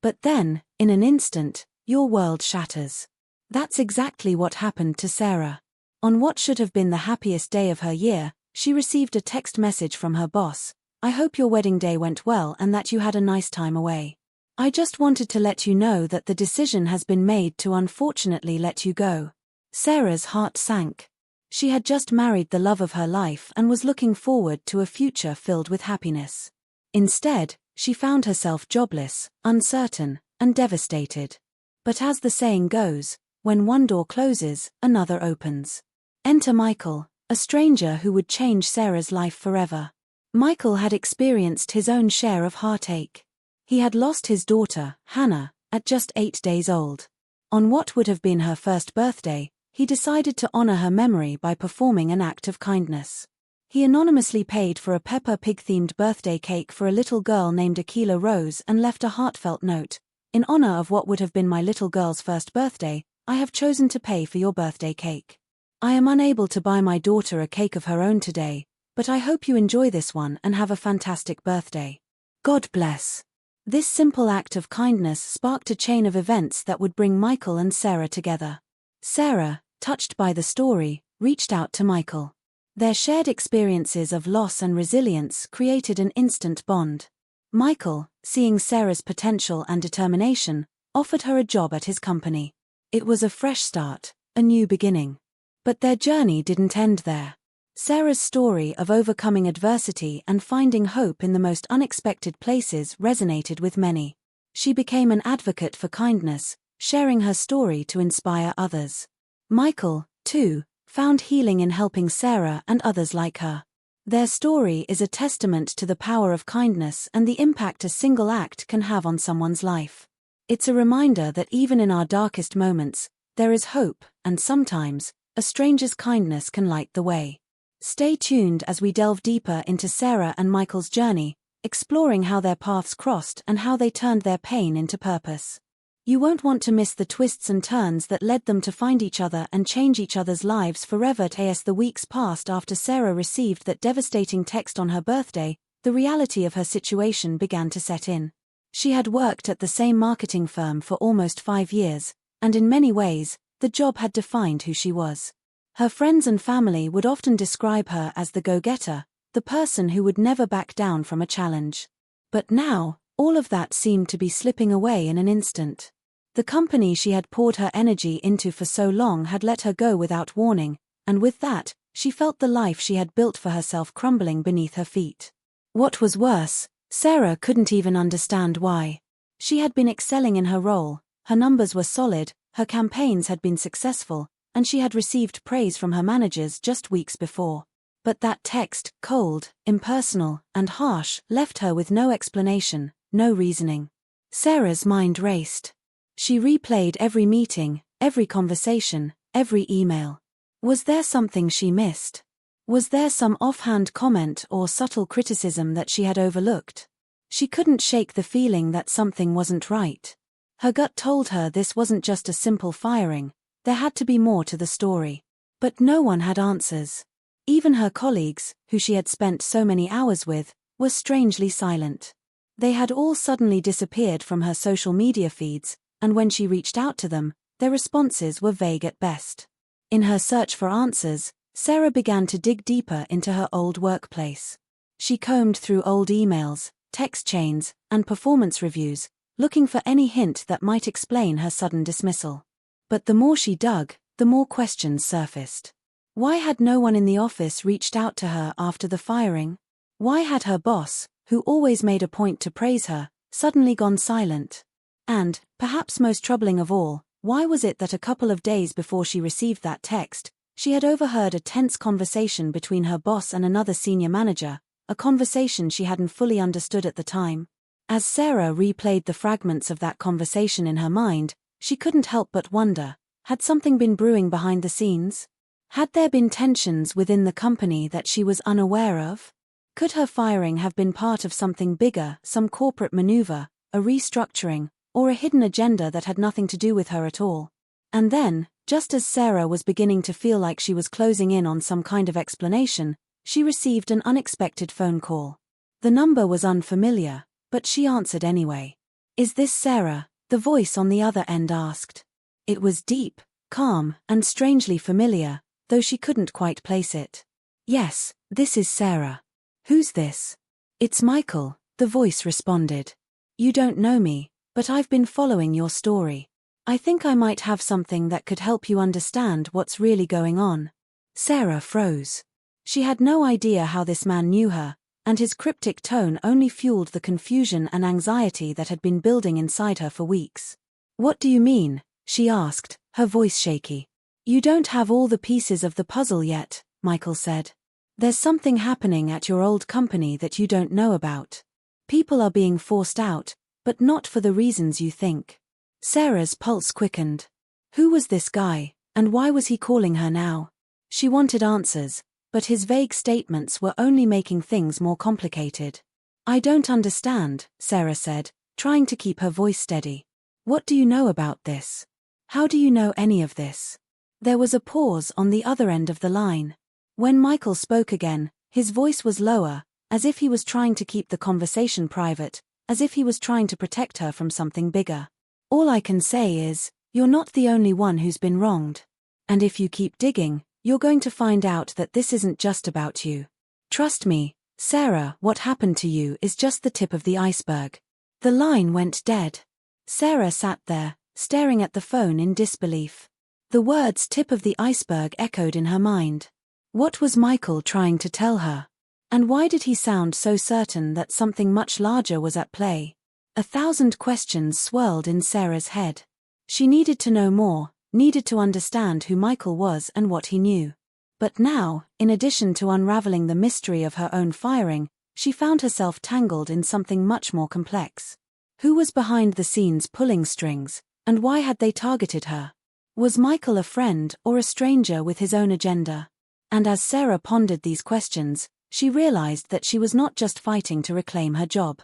But then, in an instant, your world shatters. That's exactly what happened to Sarah. On what should have been the happiest day of her year, she received a text message from her boss. "I hope your wedding day went well and that you had a nice time away. I just wanted to let you know that the decision has been made to unfortunately let you go." Sarah's heart sank. She had just married the love of her life and was looking forward to a future filled with happiness. Instead, she found herself jobless, uncertain, and devastated. But as the saying goes, when one door closes, another opens. Enter Michael, a stranger who would change Sarah's life forever. Michael had experienced his own share of heartache. He had lost his daughter, Hannah, at just 8 days old. On what would have been her first birthday, he decided to honor her memory by performing an act of kindness. He anonymously paid for a Peppa Pig-themed birthday cake for a little girl named Akila Rose and left a heartfelt note. "In honor of what would have been my little girl's first birthday, I have chosen to pay for your birthday cake. I am unable to buy my daughter a cake of her own today, but I hope you enjoy this one and have a fantastic birthday. God bless." This simple act of kindness sparked a chain of events that would bring Michael and Sarah together. Sarah, touched by the story, reached out to Michael. Their shared experiences of loss and resilience created an instant bond. Michael, seeing Sarah's potential and determination, offered her a job at his company. It was a fresh start, a new beginning. But their journey didn't end there. Sarah's story of overcoming adversity and finding hope in the most unexpected places resonated with many. She became an advocate for kindness, sharing her story to inspire others. Michael, too, found healing in helping Sarah and others like her. Their story is a testament to the power of kindness and the impact a single act can have on someone's life. It's a reminder that even in our darkest moments, there is hope, and sometimes, a stranger's kindness can light the way. Stay tuned as we delve deeper into Sarah and Michael's journey, exploring how their paths crossed and how they turned their pain into purpose. You won't want to miss the twists and turns that led them to find each other and change each other's lives forever. As the weeks passed after Sarah received that devastating text on her birthday, the reality of her situation began to set in. She had worked at the same marketing firm for almost 5 years, and in many ways, the job had defined who she was. Her friends and family would often describe her as the go-getter, the person who would never back down from a challenge. But now, all of that seemed to be slipping away in an instant. The company she had poured her energy into for so long had let her go without warning, and with that, she felt the life she had built for herself crumbling beneath her feet. What was worse, Sarah couldn't even understand why. She had been excelling in her role, her numbers were solid, her campaigns had been successful, and she had received praise from her managers just weeks before. But that text, cold, impersonal, and harsh, left her with no explanation, no reasoning. Sarah's mind raced. She replayed every meeting, every conversation, every email. Was there something she missed? Was there some offhand comment or subtle criticism that she had overlooked? She couldn't shake the feeling that something wasn't right. Her gut told her this wasn't just a simple firing, there had to be more to the story. But no one had answers. Even her colleagues, who she had spent so many hours with, were strangely silent. They had all suddenly disappeared from her social media feeds, and when she reached out to them, their responses were vague at best. In her search for answers, Sarah began to dig deeper into her old workplace. She combed through old emails, text chains, and performance reviews, looking for any hint that might explain her sudden dismissal. But the more she dug, the more questions surfaced. Why had no one in the office reached out to her after the firing? Why had her boss, who always made a point to praise her, suddenly gone silent? And, perhaps most troubling of all, why was it that a couple of days before she received that text, she had overheard a tense conversation between her boss and another senior manager, a conversation she hadn't fully understood at the time? As Sarah replayed the fragments of that conversation in her mind, she couldn't help but wonder, had something been brewing behind the scenes? Had there been tensions within the company that she was unaware of? Could her firing have been part of something bigger, some corporate maneuver, a restructuring, or a hidden agenda that had nothing to do with her at all? And then, just as Sarah was beginning to feel like she was closing in on some kind of explanation, she received an unexpected phone call. The number was unfamiliar, but she answered anyway. Is this Sarah? The voice on the other end asked. It was deep, calm, and strangely familiar, though she couldn't quite place it. Yes, this is Sarah. Who's this? It's Michael, the voice responded. You don't know me, but I've been following your story. I think I might have something that could help you understand what's really going on. Sarah froze. She had no idea how this man knew her, and his cryptic tone only fueled the confusion and anxiety that had been building inside her for weeks. What do you mean? She asked, her voice shaky. You don't have all the pieces of the puzzle yet, Michael said. There's something happening at your old company that you don't know about. People are being forced out, but not for the reasons you think. Sarah's pulse quickened. Who was this guy, and why was he calling her now? She wanted answers, but his vague statements were only making things more complicated. I don't understand, Sarah said, trying to keep her voice steady. What do you know about this? How do you know any of this? There was a pause on the other end of the line. When Michael spoke again, his voice was lower, as if he was trying to keep the conversation private, as if he was trying to protect her from something bigger. All I can say is, you're not the only one who's been wronged. And if you keep digging, you're going to find out that this isn't just about you. Trust me, Sarah, what happened to you is just the tip of the iceberg. The line went dead. Sarah sat there, staring at the phone in disbelief. The words tip of the iceberg echoed in her mind. What was Michael trying to tell her? And why did he sound so certain that something much larger was at play? 1,000 questions swirled in Sarah's head. She needed to know more, needed to understand who Michael was and what he knew. But now, in addition to unraveling the mystery of her own firing, she found herself tangled in something much more complex. Who was behind the scenes pulling strings, and why had they targeted her? Was Michael a friend or a stranger with his own agenda? And as Sarah pondered these questions, she realized that she was not just fighting to reclaim her job.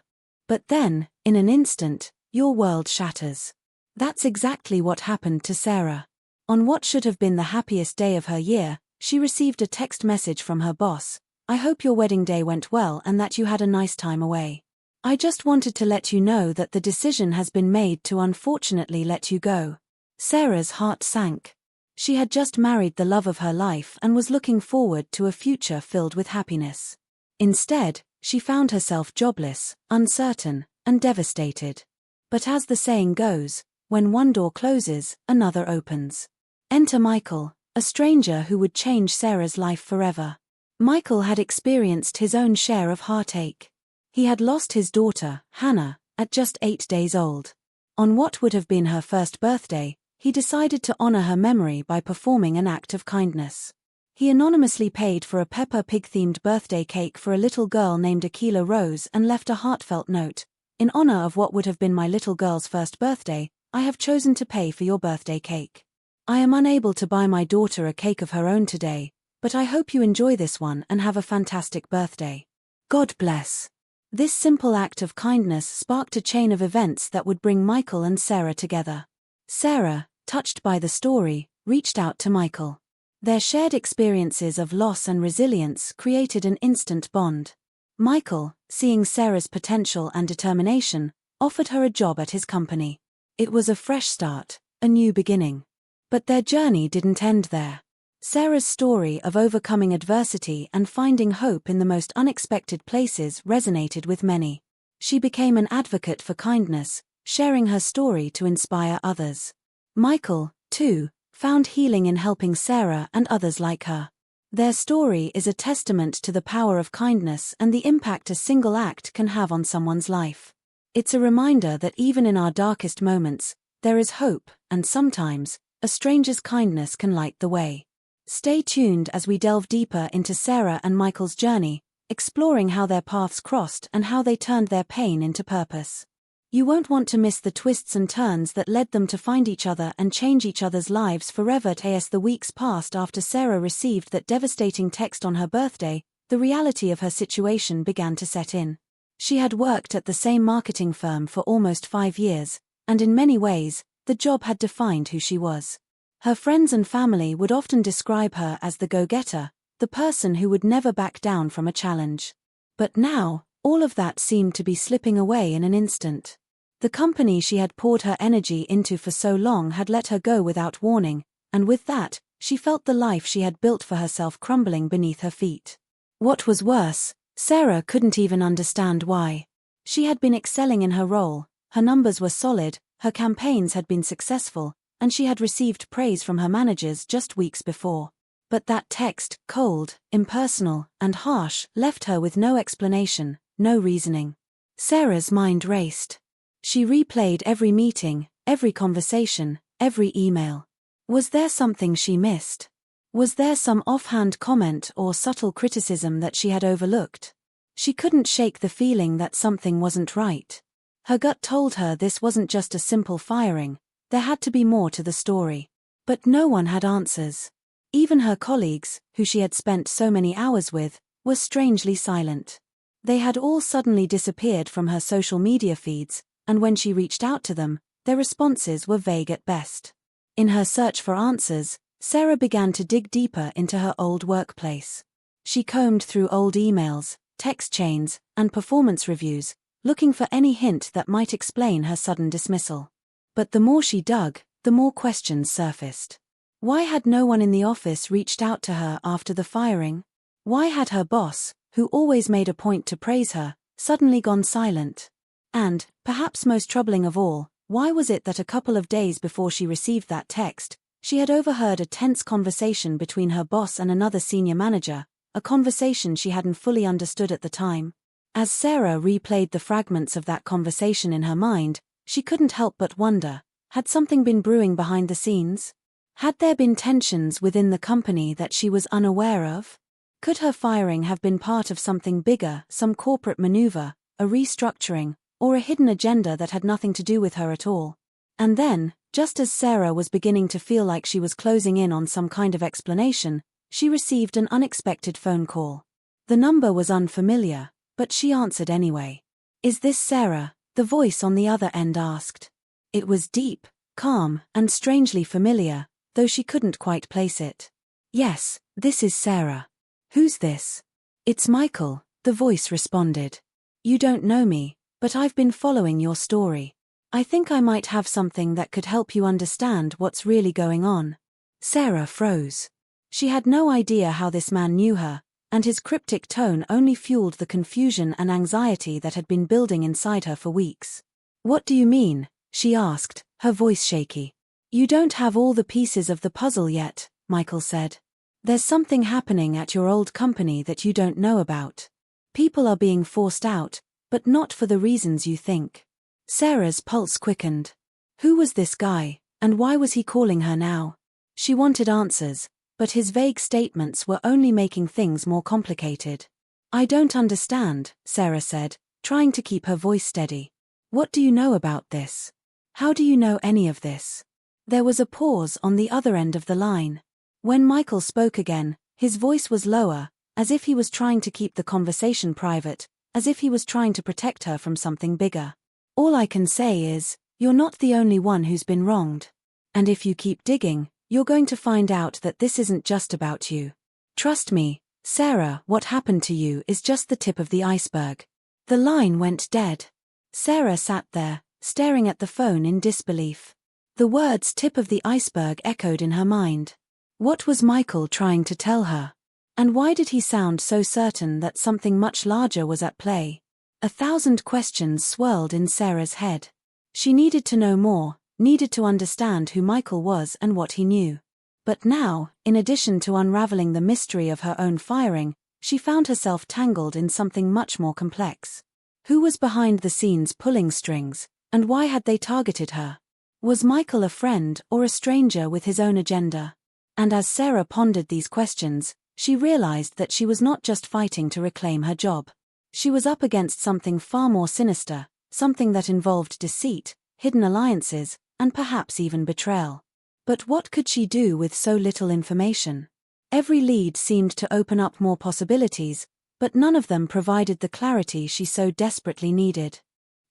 But then, in an instant, your world shatters. That's exactly what happened to Sarah. On what should have been the happiest day of her year, she received a text message from her boss. I hope your wedding day went well and that you had a nice time away. I just wanted to let you know that the decision has been made to unfortunately let you go. Sarah's heart sank. She had just married the love of her life and was looking forward to a future filled with happiness. Instead, she found herself jobless, uncertain, and devastated. But as the saying goes, when one door closes, another opens. Enter Michael, a stranger who would change Sarah's life forever. Michael had experienced his own share of heartache. He had lost his daughter, Hannah, at just 8 days old. On what would have been her first birthday, he decided to honor her memory by performing an act of kindness. He anonymously paid for a Peppa Pig-themed birthday cake for a little girl named Akila Rose and left a heartfelt note. In honor of what would have been my little girl's first birthday, I have chosen to pay for your birthday cake. I am unable to buy my daughter a cake of her own today, but I hope you enjoy this one and have a fantastic birthday. God bless. This simple act of kindness sparked a chain of events that would bring Michael and Sarah together. Sarah, touched by the story, reached out to Michael. Their shared experiences of loss and resilience created an instant bond. Michael, seeing Sarah's potential and determination, offered her a job at his company. It was a fresh start, a new beginning. But their journey didn't end there. Sarah's story of overcoming adversity and finding hope in the most unexpected places resonated with many. She became an advocate for kindness, sharing her story to inspire others. Michael, too, found healing in helping Sarah and others like her. Their story is a testament to the power of kindness and the impact a single act can have on someone's life. It's a reminder that even in our darkest moments, there is hope, and sometimes, a stranger's kindness can light the way. Stay tuned as we delve deeper into Sarah and Michael's journey, exploring how their paths crossed and how they turned their pain into purpose. You won't want to miss the twists and turns that led them to find each other and change each other's lives forever. As the weeks passed after Sarah received that devastating text on her birthday, the reality of her situation began to set in. She had worked at the same marketing firm for almost 5 years, and in many ways, the job had defined who she was. Her friends and family would often describe her as the go-getter, the person who would never back down from a challenge. But now, all of that seemed to be slipping away in an instant. The company she had poured her energy into for so long had let her go without warning, and with that, she felt the life she had built for herself crumbling beneath her feet. What was worse, Sarah couldn't even understand why. She had been excelling in her role, her numbers were solid, her campaigns had been successful, and she had received praise from her managers just weeks before. But that text, cold, impersonal, and harsh, left her with no explanation, no reasoning. Sarah's mind raced. She replayed every meeting, every conversation, every email. Was there something she missed? Was there some offhand comment or subtle criticism that she had overlooked? She couldn't shake the feeling that something wasn't right. Her gut told her this wasn't just a simple firing, there had to be more to the story. But no one had answers. Even her colleagues, who she had spent so many hours with, were strangely silent. They had all suddenly disappeared from her social media feeds, and when she reached out to them, their responses were vague at best. In her search for answers, Sarah began to dig deeper into her old workplace. She combed through old emails, text chains, and performance reviews, looking for any hint that might explain her sudden dismissal. But the more she dug, the more questions surfaced. Why had no one in the office reached out to her after the firing? Why had her boss, who always made a point to praise her, suddenly gone silent? And, perhaps most troubling of all, why was it that a couple of days before she received that text, she had overheard a tense conversation between her boss and another senior manager, a conversation she hadn't fully understood at the time? As Sarah replayed the fragments of that conversation in her mind, she couldn't help but wonder, had something been brewing behind the scenes? Had there been tensions within the company that she was unaware of? Could her firing have been part of something bigger, some corporate maneuver, a restructuring, or a hidden agenda that had nothing to do with her at all? And then, just as Sarah was beginning to feel like she was closing in on some kind of explanation, she received an unexpected phone call. The number was unfamiliar, but she answered anyway. "Is this Sarah?" the voice on the other end asked. It was deep, calm, and strangely familiar, though she couldn't quite place it. "Yes, this is Sarah." "Who's this?" "It's Michael," the voice responded. "You don't know me, but I've been following your story. I think I might have something that could help you understand what's really going on." Sarah froze. She had no idea how this man knew her, and his cryptic tone only fueled the confusion and anxiety that had been building inside her for weeks. "What do you mean?" she asked, her voice shaky. "You don't have all the pieces of the puzzle yet," Michael said. "There's something happening at your old company that you don't know about. People are being forced out, but not for the reasons you think." Sarah's pulse quickened. Who was this guy, and why was he calling her now? She wanted answers, but his vague statements were only making things more complicated. "I don't understand," Sarah said, trying to keep her voice steady. "What do you know about this? How do you know any of this?" There was a pause on the other end of the line. When Michael spoke again, his voice was lower, as if he was trying to keep the conversation private, as if he was trying to protect her from something bigger. "All I can say is, you're not the only one who's been wronged. And if you keep digging, you're going to find out that this isn't just about you. Trust me, Sarah, what happened to you is just the tip of the iceberg." The line went dead. Sarah sat there, staring at the phone in disbelief. The words "tip of the iceberg" echoed in her mind. What was Michael trying to tell her? And why did he sound so certain that something much larger was at play? 1,000 questions swirled in Sarah's head. She needed to know more, needed to understand who Michael was and what he knew. But now, in addition to unraveling the mystery of her own firing, she found herself tangled in something much more complex. Who was behind the scenes pulling strings, and why had they targeted her? Was Michael a friend or a stranger with his own agenda? And as Sarah pondered these questions, she realized that she was not just fighting to reclaim her job. She was up against something far more sinister, something that involved deceit, hidden alliances, and perhaps even betrayal. But what could she do with so little information? Every lead seemed to open up more possibilities, but none of them provided the clarity she so desperately needed.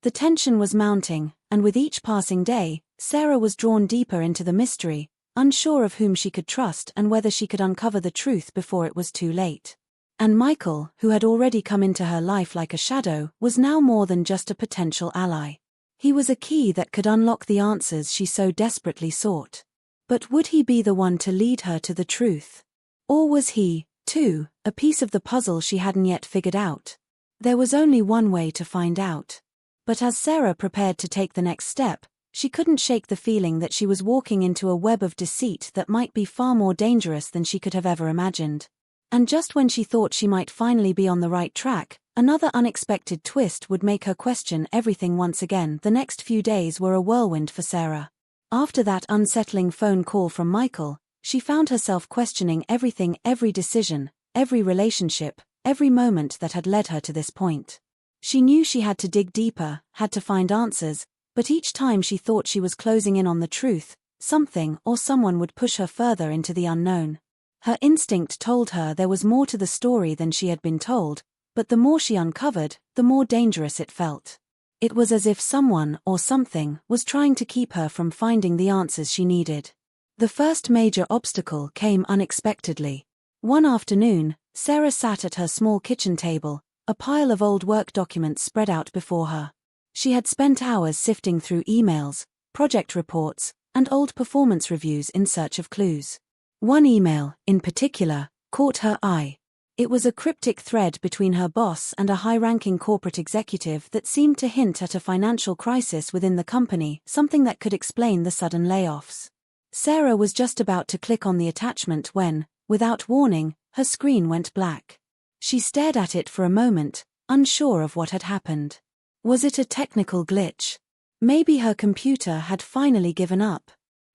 The tension was mounting, and with each passing day, Sarah was drawn deeper into the mystery, unsure of whom she could trust and whether she could uncover the truth before it was too late. And Michael, who had already come into her life like a shadow, was now more than just a potential ally. He was a key that could unlock the answers she so desperately sought. But would he be the one to lead her to the truth? Or was he, too, a piece of the puzzle she hadn't yet figured out? There was only one way to find out. But as Sarah prepared to take the next step, she couldn't shake the feeling that she was walking into a web of deceit that might be far more dangerous than she could have ever imagined. And just when she thought she might finally be on the right track, another unexpected twist would make her question everything once again. The next few days were a whirlwind for Sarah. After that unsettling phone call from Michael, she found herself questioning everything, every decision, every relationship, every moment that had led her to this point. She knew she had to dig deeper, had to find answers, but each time she thought she was closing in on the truth, something or someone would push her further into the unknown. Her instinct told her there was more to the story than she had been told, but the more she uncovered, the more dangerous it felt. It was as if someone or something was trying to keep her from finding the answers she needed. The first major obstacle came unexpectedly. One afternoon, Sarah sat at her small kitchen table, a pile of old work documents spread out before her. She had spent hours sifting through emails, project reports, and old performance reviews in search of clues. One email, in particular, caught her eye. It was a cryptic thread between her boss and a high-ranking corporate executive that seemed to hint at a financial crisis within the company, something that could explain the sudden layoffs. Sarah was just about to click on the attachment when, without warning, her screen went black. She stared at it for a moment, unsure of what had happened. Was it a technical glitch? Maybe her computer had finally given up.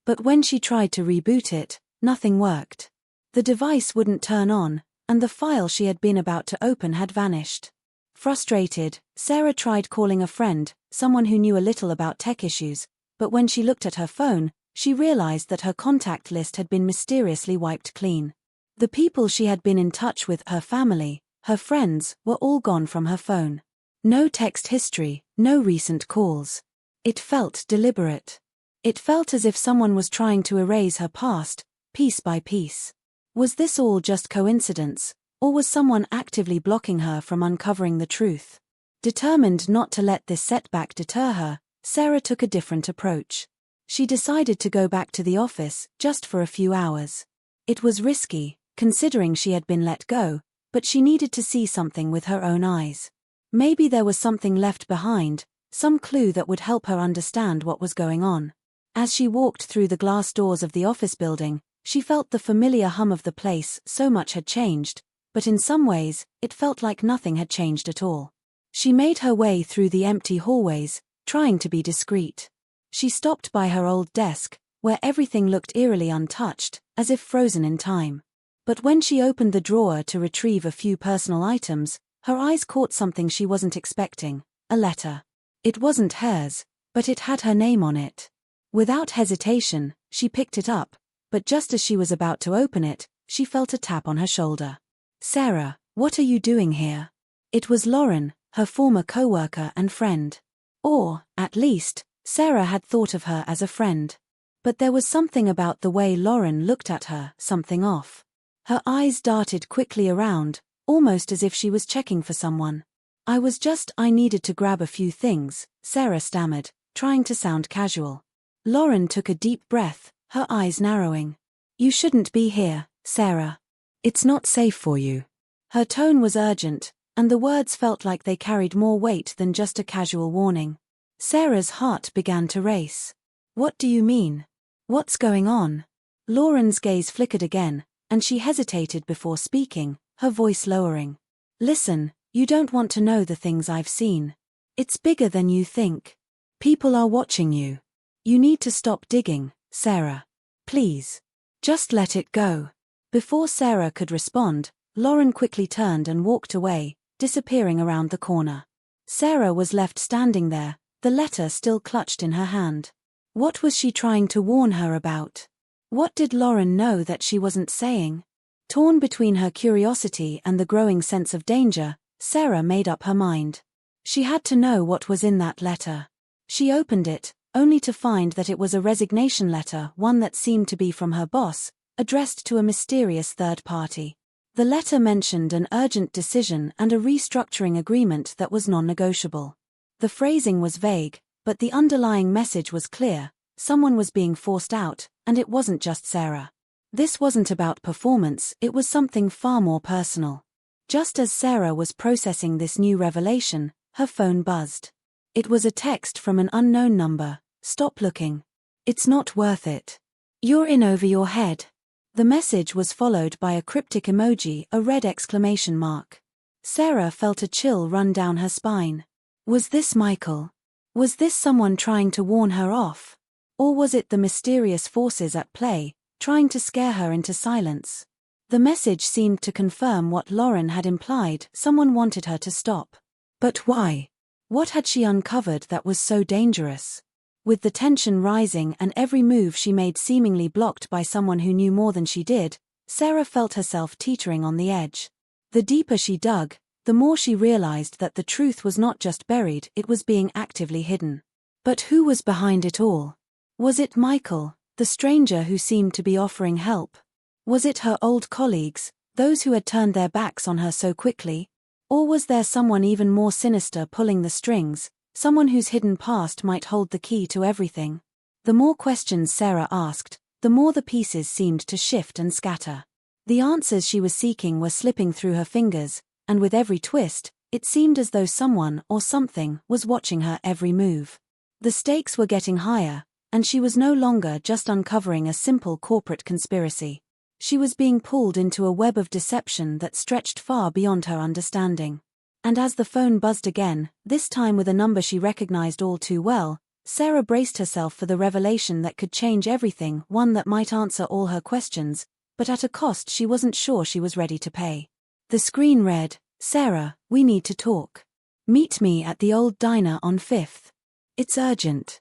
But when she tried to reboot it, nothing worked. The device wouldn't turn on, and the file she had been about to open had vanished. Frustrated, Sarah tried calling a friend, someone who knew a little about tech issues, but when she looked at her phone, she realized that her contact list had been mysteriously wiped clean. The people she had been in touch with, her family, her friends, were all gone from her phone. No text history, no recent calls. It felt deliberate. It felt as if someone was trying to erase her past, piece by piece. Was this all just coincidence, or was someone actively blocking her from uncovering the truth? Determined not to let this setback deter her, Sarah took a different approach. She decided to go back to the office, just for a few hours. It was risky, considering she had been let go, but she needed to see something with her own eyes. Maybe there was something left behind, some clue that would help her understand what was going on. As she walked through the glass doors of the office building, she felt the familiar hum of the place. So much had changed, but in some ways, it felt like nothing had changed at all. She made her way through the empty hallways, trying to be discreet. She stopped by her old desk, where everything looked eerily untouched, as if frozen in time. But when she opened the drawer to retrieve a few personal items, her eyes caught something she wasn't expecting, a letter. It wasn't hers, but it had her name on it. Without hesitation, she picked it up, but just as she was about to open it, she felt a tap on her shoulder. "Sarah, what are you doing here?" It was Lauren, her former co-worker and friend. Or, at least, Sarah had thought of her as a friend. But there was something about the way Lauren looked at her, something off. Her eyes darted quickly around, almost as if she was checking for someone. I needed to grab a few things," Sarah stammered, trying to sound casual. Lauren took a deep breath, her eyes narrowing. "You shouldn't be here, Sarah. It's not safe for you." Her tone was urgent, and the words felt like they carried more weight than just a casual warning. Sarah's heart began to race. "What do you mean? What's going on?" Lauren's gaze flickered again, and she hesitated before speaking, her voice lowering. "Listen, you don't want to know the things I've seen. It's bigger than you think. People are watching you. You need to stop digging, Sarah. Please. Just let it go." Before Sarah could respond, Lauren quickly turned and walked away, disappearing around the corner. Sarah was left standing there, the letter still clutched in her hand. What was she trying to warn her about? What did Lauren know that she wasn't saying? Torn between her curiosity and the growing sense of danger, Sarah made up her mind. She had to know what was in that letter. She opened it, only to find that it was a resignation letter, one that seemed to be from her boss, addressed to a mysterious third party. The letter mentioned an urgent decision and a restructuring agreement that was non-negotiable. The phrasing was vague, But the underlying message was clear: someone was being forced out, and it wasn't just Sarah. This wasn't about performance, it was something far more personal. Just as Sarah was processing this new revelation, her phone buzzed. It was a text from an unknown number. "Stop looking. It's not worth it. You're in over your head." The message was followed by a cryptic emoji, a red exclamation mark. Sarah felt a chill run down her spine. Was this Michael? Was this someone trying to warn her off? Or was it the mysterious forces at play, trying to scare her into silence? The message seemed to confirm what Lauren had implied: someone wanted her to stop. But why? What had she uncovered that was so dangerous? With the tension rising and every move she made seemingly blocked by someone who knew more than she did, Sarah felt herself teetering on the edge. The deeper she dug, the more she realized that the truth was not just buried, it was being actively hidden. But who was behind it all? Was it Michael, the stranger who seemed to be offering help? Was it her old colleagues, those who had turned their backs on her so quickly? Or was there someone even more sinister pulling the strings, someone whose hidden past might hold the key to everything? The more questions Sarah asked, the more the pieces seemed to shift and scatter. The answers she was seeking were slipping through her fingers, and with every twist, it seemed as though someone or something was watching her every move. The stakes were getting higher, and she was no longer just uncovering a simple corporate conspiracy. She was being pulled into a web of deception that stretched far beyond her understanding. And as the phone buzzed again, this time with a number she recognized all too well, Sarah braced herself for the revelation that could change everything, one that might answer all her questions, but at a cost she wasn't sure she was ready to pay. The screen read, "Sarah, we need to talk. Meet me at the old diner on 5th. It's urgent."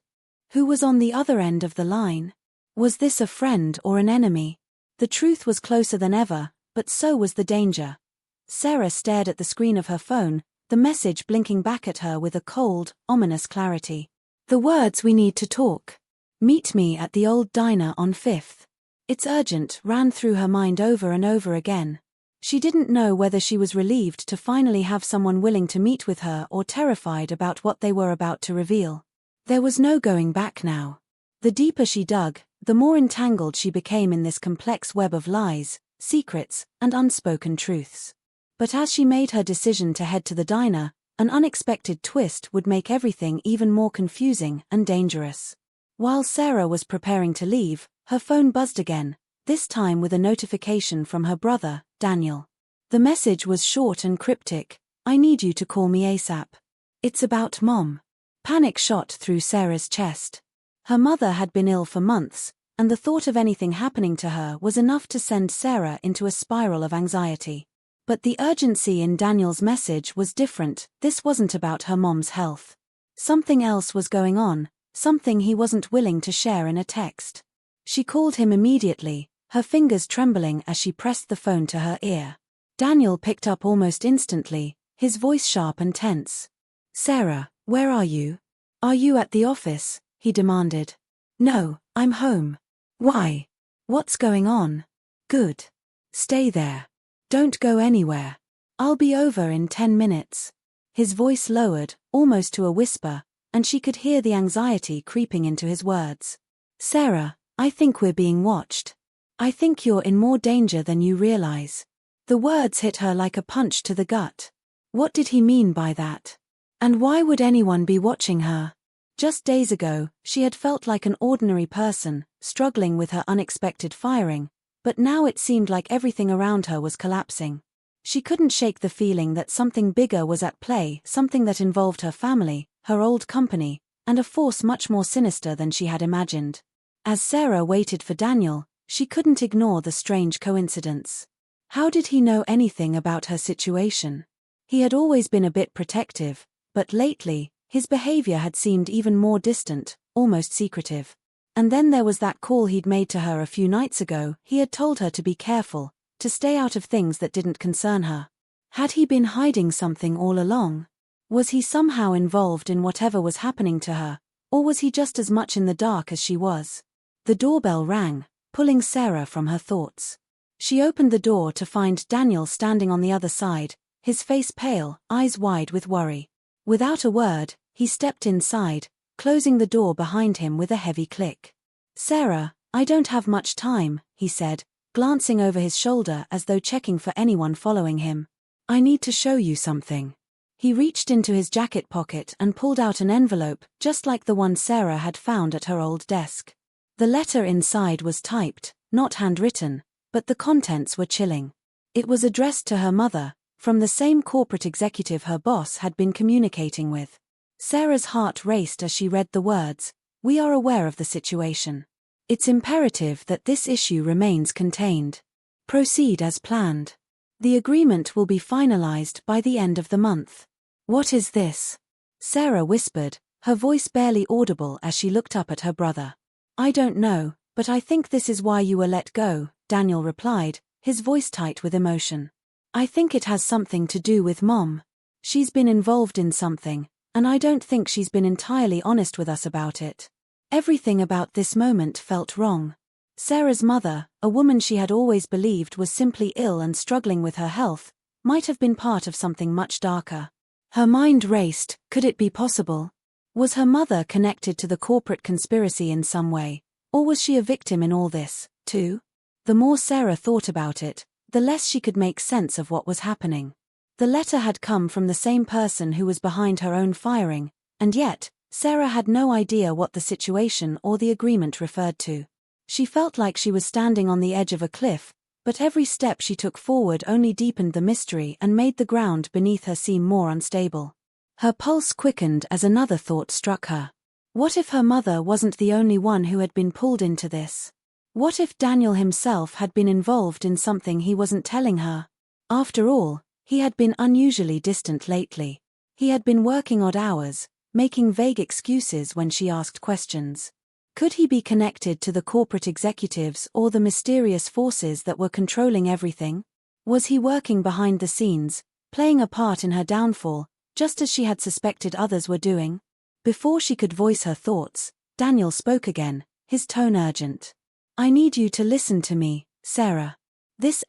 Who was on the other end of the line? Was this a friend or an enemy? The truth was closer than ever, but so was the danger. Sarah stared at the screen of her phone, the message blinking back at her with a cold, ominous clarity. The words "we need to talk. Meet me at the old diner on 5th. It's urgent" ran through her mind over and over again. She didn't know whether she was relieved to finally have someone willing to meet with her or terrified about what they were about to reveal. There was no going back now. The deeper she dug, the more entangled she became in this complex web of lies, secrets, and unspoken truths. But as she made her decision to head to the diner, an unexpected twist would make everything even more confusing and dangerous. While Sarah was preparing to leave, her phone buzzed again, this time with a notification from her brother, Daniel. The message was short and cryptic: "I need you to call me ASAP. It's about Mom." Panic shot through Sarah's chest. Her mother had been ill for months, and the thought of anything happening to her was enough to send Sarah into a spiral of anxiety. But the urgency in Daniel's message was different. This wasn't about her mom's health. Something else was going on, something he wasn't willing to share in a text. She called him immediately, her fingers trembling as she pressed the phone to her ear. Daniel picked up almost instantly, his voice sharp and tense. "Sarah, where are you? Are you at the office?" he demanded. "No, I'm home." "Why? What's going on?" "Good. Stay there. Don't go anywhere. I'll be over in 10 minutes. His voice lowered, almost to a whisper, and she could hear the anxiety creeping into his words. "Sarah, I think we're being watched. I think you're in more danger than you realize." The words hit her like a punch to the gut. What did he mean by that? And why would anyone be watching her? Just days ago, she had felt like an ordinary person, struggling with her unexpected firing, but now it seemed like everything around her was collapsing. She couldn't shake the feeling that something bigger was at play, something that involved her family, her old company, and a force much more sinister than she had imagined. As Sarah waited for Daniel, she couldn't ignore the strange coincidence. How did he know anything about her situation? He had always been a bit protective, but lately, his behavior had seemed even more distant, almost secretive. And then there was that call he'd made to her a few nights ago. He had told her to be careful, to stay out of things that didn't concern her. Had he been hiding something all along? Was he somehow involved in whatever was happening to her, or was he just as much in the dark as she was? The doorbell rang, pulling Sarah from her thoughts. She opened the door to find Daniel standing on the other side, his face pale, eyes wide with worry. Without a word, he stepped inside, closing the door behind him with a heavy click. "Sarah, I don't have much time," he said, glancing over his shoulder as though checking for anyone following him. "I need to show you something." He reached into his jacket pocket and pulled out an envelope, just like the one Sarah had found at her old desk. The letter inside was typed, not handwritten, but the contents were chilling. It was addressed to her mother, from the same corporate executive her boss had been communicating with. Sarah's heart raced as she read the words, "We are aware of the situation. It's imperative that this issue remains contained. Proceed as planned. The agreement will be finalized by the end of the month." "What is this?" Sarah whispered, her voice barely audible as she looked up at her brother. "I don't know, but I think this is why you were let go," Daniel replied, his voice tight with emotion. "I think it has something to do with Mom. She's been involved in something, and I don't think she's been entirely honest with us about it." Everything about this moment felt wrong. Sarah's mother, a woman she had always believed was simply ill and struggling with her health, might have been part of something much darker. Her mind raced. Could it be possible? Was her mother connected to the corporate conspiracy in some way, or was she a victim in all this, too? The more Sarah thought about it, the less she could make sense of what was happening. The letter had come from the same person who was behind her own firing, and yet, Sarah had no idea what the situation or the agreement referred to. She felt like she was standing on the edge of a cliff, but every step she took forward only deepened the mystery and made the ground beneath her seem more unstable. Her pulse quickened as another thought struck her. What if her mother wasn't the only one who had been pulled into this? What if Daniel himself had been involved in something he wasn't telling her? After all, he had been unusually distant lately. He had been working odd hours, making vague excuses when she asked questions. Could he be connected to the corporate executives or the mysterious forces that were controlling everything? Was he working behind the scenes, playing a part in her downfall, just as she had suspected others were doing? Before she could voice her thoughts, Daniel spoke again, his tone urgent. "I need you to listen to me, Sarah.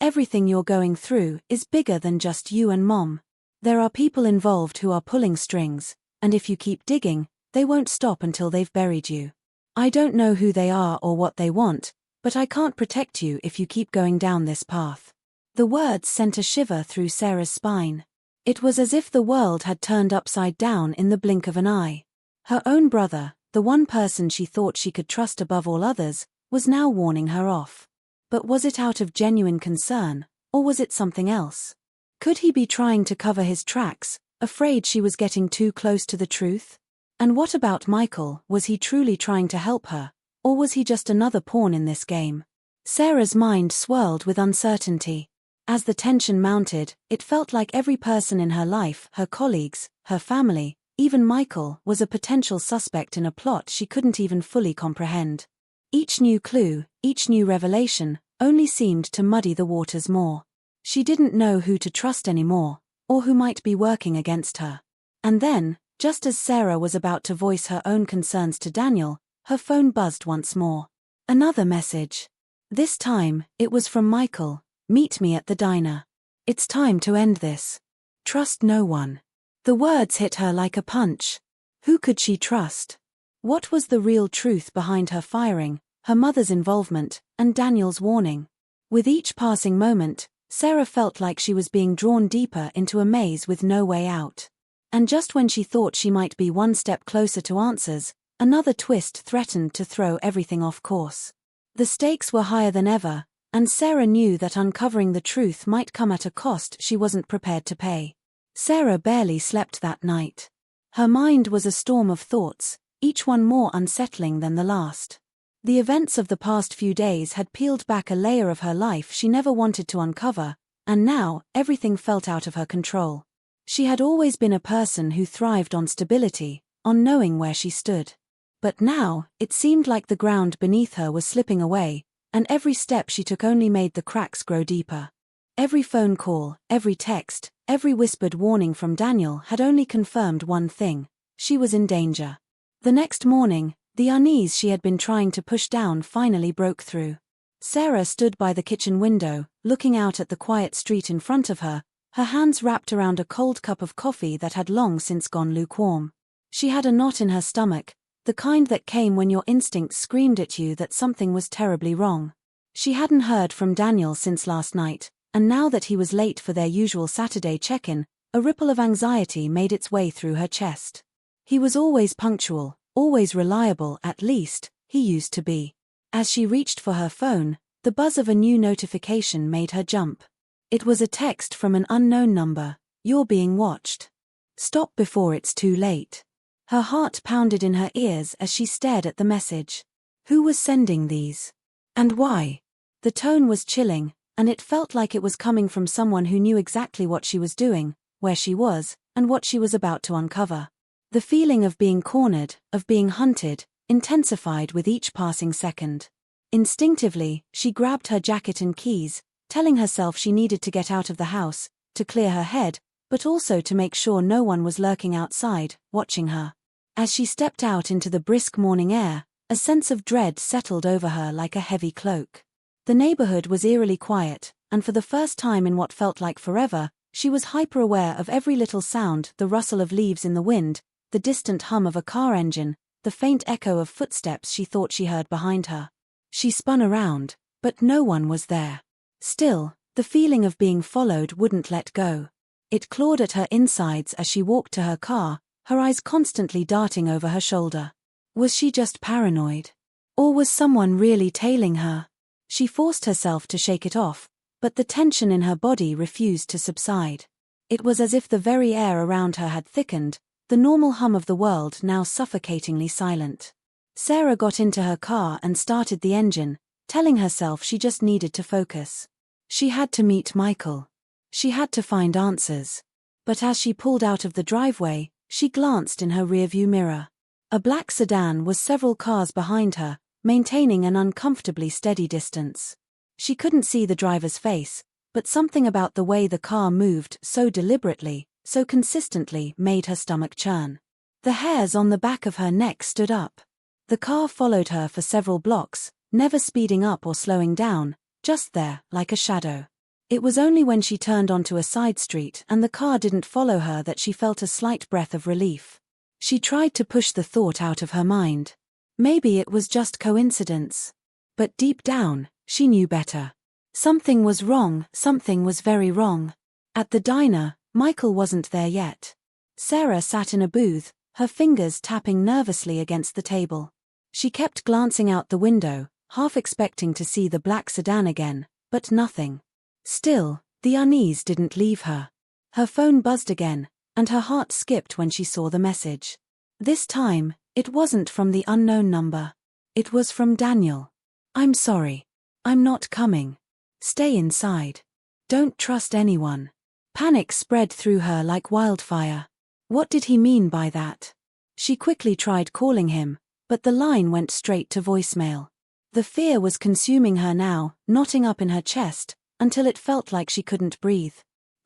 Everything you're going through is bigger than just you and Mom. There are people involved who are pulling strings, and if you keep digging, they won't stop until they've buried you. I don't know who they are or what they want, but I can't protect you if you keep going down this path." The words sent a shiver through Sarah's spine. It was as if the world had turned upside down in the blink of an eye. Her own brother, the one person she thought she could trust above all others, was now warning her off. But was it out of genuine concern, or was it something else? Could he be trying to cover his tracks, afraid she was getting too close to the truth? And what about Michael? Was he truly trying to help her, or was he just another pawn in this game? Sarah's mind swirled with uncertainty. As the tension mounted, it felt like every person in her life, her colleagues, her family, even Michael, was a potential suspect in a plot she couldn't even fully comprehend. Each new clue, each new revelation, only seemed to muddy the waters more. She didn't know who to trust anymore, or who might be working against her. And then, just as Sarah was about to voice her own concerns to Daniel, her phone buzzed once more. Another message. This time, it was from Michael. "Meet me at the diner. It's time to end this. Trust no one." The words hit her like a punch. Who could she trust? What was the real truth behind her firing, her mother's involvement, and Daniel's warning? With each passing moment, Sarah felt like she was being drawn deeper into a maze with no way out. And just when she thought she might be one step closer to answers, another twist threatened to throw everything off course. The stakes were higher than ever, and Sarah knew that uncovering the truth might come at a cost she wasn't prepared to pay. Sarah barely slept that night. Her mind was a storm of thoughts, each one more unsettling than the last. The events of the past few days had peeled back a layer of her life she never wanted to uncover, and now, everything felt out of her control. She had always been a person who thrived on stability, on knowing where she stood. But now, it seemed like the ground beneath her was slipping away, and every step she took only made the cracks grow deeper. Every phone call, every text, every whispered warning from Daniel had only confirmed one thing: she was in danger. The next morning, the unease she had been trying to push down finally broke through. Sarah stood by the kitchen window, looking out at the quiet street in front of her, her hands wrapped around a cold cup of coffee that had long since gone lukewarm. She had a knot in her stomach, The kind that came when your instincts screamed at you that something was terribly wrong. She hadn't heard from Daniel since last night, and now that he was late for their usual Saturday check-in, a ripple of anxiety made its way through her chest. He was always punctual, always reliable, at least, he used to be. As she reached for her phone, the buzz of a new notification made her jump. It was a text from an unknown number. "You're being watched. Stop before it's too late." Her heart pounded in her ears as she stared at the message. Who was sending these? And why? The tone was chilling, and it felt like it was coming from someone who knew exactly what she was doing, where she was, and what she was about to uncover. The feeling of being cornered, of being hunted, intensified with each passing second. Instinctively, she grabbed her jacket and keys, telling herself she needed to get out of the house, to clear her head, but also to make sure no one was lurking outside, watching her. As she stepped out into the brisk morning air, a sense of dread settled over her like a heavy cloak. The neighborhood was eerily quiet, and for the first time in what felt like forever, she was hyper-aware of every little sound, the rustle of leaves in the wind, the distant hum of a car engine, the faint echo of footsteps she thought she heard behind her. She spun around, but no one was there. Still, the feeling of being followed wouldn't let go. It clawed at her insides as she walked to her car, her eyes constantly darting over her shoulder. Was she just paranoid? Or was someone really tailing her? She forced herself to shake it off, but the tension in her body refused to subside. It was as if the very air around her had thickened, the normal hum of the world now suffocatingly silent. Sarah got into her car and started the engine, telling herself she just needed to focus. She had to meet Michael. She had to find answers. But as she pulled out of the driveway, she glanced in her rearview mirror. A black sedan was several cars behind her, maintaining an uncomfortably steady distance. She couldn't see the driver's face, but something about the way the car moved so deliberately, so consistently, made her stomach churn. The hairs on the back of her neck stood up. The car followed her for several blocks, never speeding up or slowing down, just there, like a shadow. It was only when she turned onto a side street and the car didn't follow her that she felt a slight breath of relief. She tried to push the thought out of her mind. Maybe it was just coincidence. But deep down, she knew better. Something was wrong, something was very wrong. At the diner, Michael wasn't there yet. Sarah sat in a booth, her fingers tapping nervously against the table. She kept glancing out the window, half expecting to see the black sedan again, but nothing. Still, the unease didn't leave her. Her phone buzzed again, and her heart skipped when she saw the message. This time, it wasn't from the unknown number. It was from Daniel. "I'm sorry. I'm not coming. Stay inside. Don't trust anyone." Panic spread through her like wildfire. What did he mean by that? She quickly tried calling him, but the line went straight to voicemail. The fear was consuming her now, knotting up in her chest, until it felt like she couldn't breathe.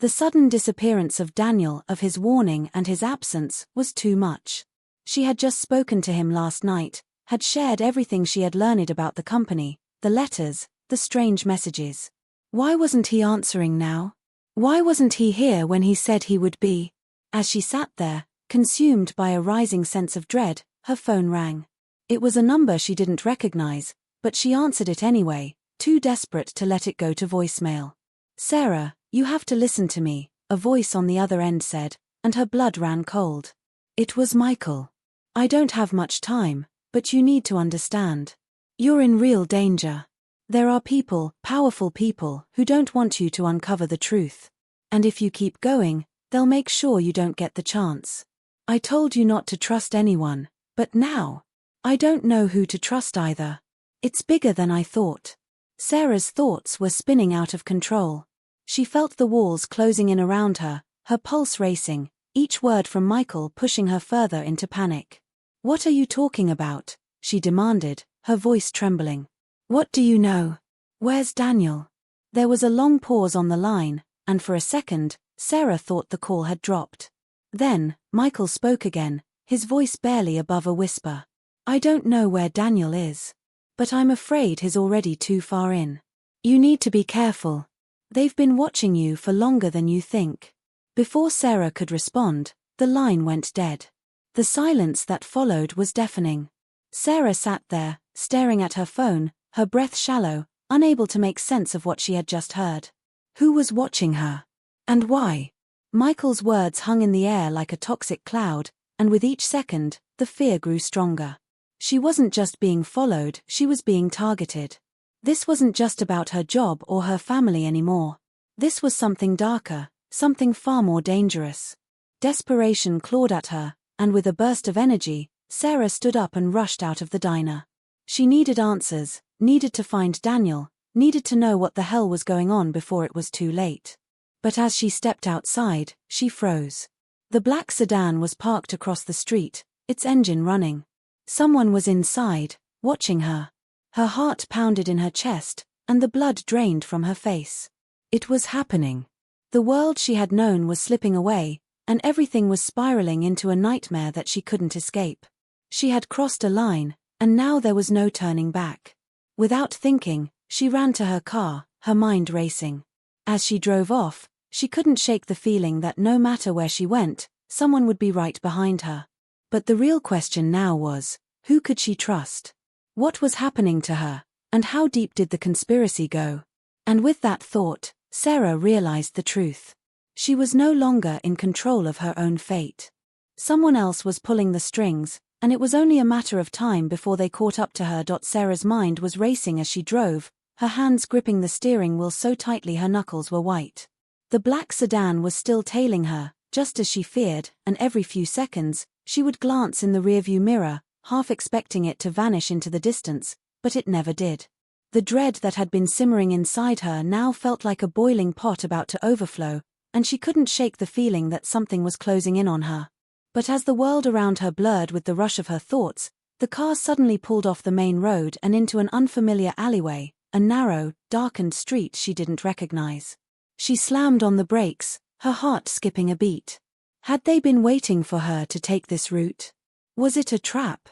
The sudden disappearance of Daniel, of his warning and his absence, was too much. She had just spoken to him last night, had shared everything she had learned about the company, the letters, the strange messages. Why wasn't he answering now? Why wasn't he here when he said he would be? As she sat there, consumed by a rising sense of dread, her phone rang. It was a number she didn't recognize, but she answered it anyway, too desperate to let it go to voicemail. "Sarah, you have to listen to me," a voice on the other end said, and her blood ran cold. It was Michael. "I don't have much time, but you need to understand. You're in real danger. There are people, powerful people, who don't want you to uncover the truth. And if you keep going, they'll make sure you don't get the chance. I told you not to trust anyone, but now, I don't know who to trust either. It's bigger than I thought." Sarah's thoughts were spinning out of control. She felt the walls closing in around her, her pulse racing, each word from Michael pushing her further into panic. "What are you talking about?" she demanded, her voice trembling. "What do you know? Where's Daniel?" There was a long pause on the line, and for a second, Sarah thought the call had dropped. Then, Michael spoke again, his voice barely above a whisper. "I don't know where Daniel is. But I'm afraid he's already too far in. You need to be careful. They've been watching you for longer than you think." Before Sarah could respond, the line went dead. The silence that followed was deafening. Sarah sat there, staring at her phone, her breath shallow, unable to make sense of what she had just heard. Who was watching her? And why? Michael's words hung in the air like a toxic cloud, and with each second, the fear grew stronger. She wasn't just being followed, she was being targeted. This wasn't just about her job or her family anymore. This was something darker, something far more dangerous. Desperation clawed at her, and with a burst of energy, Sarah stood up and rushed out of the diner. She needed answers, needed to find Daniel, needed to know what the hell was going on before it was too late. But as she stepped outside, she froze. The black sedan was parked across the street, its engine running. Someone was inside, watching her. Her heart pounded in her chest, and the blood drained from her face. It was happening. The world she had known was slipping away, and everything was spiraling into a nightmare that she couldn't escape. She had crossed a line, and now there was no turning back. Without thinking, she ran to her car, her mind racing. As she drove off, she couldn't shake the feeling that no matter where she went, someone would be right behind her. But the real question now was, who could she trust? What was happening to her, and how deep did the conspiracy go? And with that thought, Sarah realized the truth. She was no longer in control of her own fate. Someone else was pulling the strings, and it was only a matter of time before they caught up to her. Sarah's mind was racing as she drove, her hands gripping the steering wheel so tightly her knuckles were white. The black sedan was still tailing her, just as she feared, and every few seconds, she would glance in the rearview mirror, half expecting it to vanish into the distance, but it never did. The dread that had been simmering inside her now felt like a boiling pot about to overflow, and she couldn't shake the feeling that something was closing in on her. But as the world around her blurred with the rush of her thoughts, the car suddenly pulled off the main road and into an unfamiliar alleyway, a narrow, darkened street she didn't recognize. She slammed on the brakes, her heart skipping a beat. Had they been waiting for her to take this route? Was it a trap?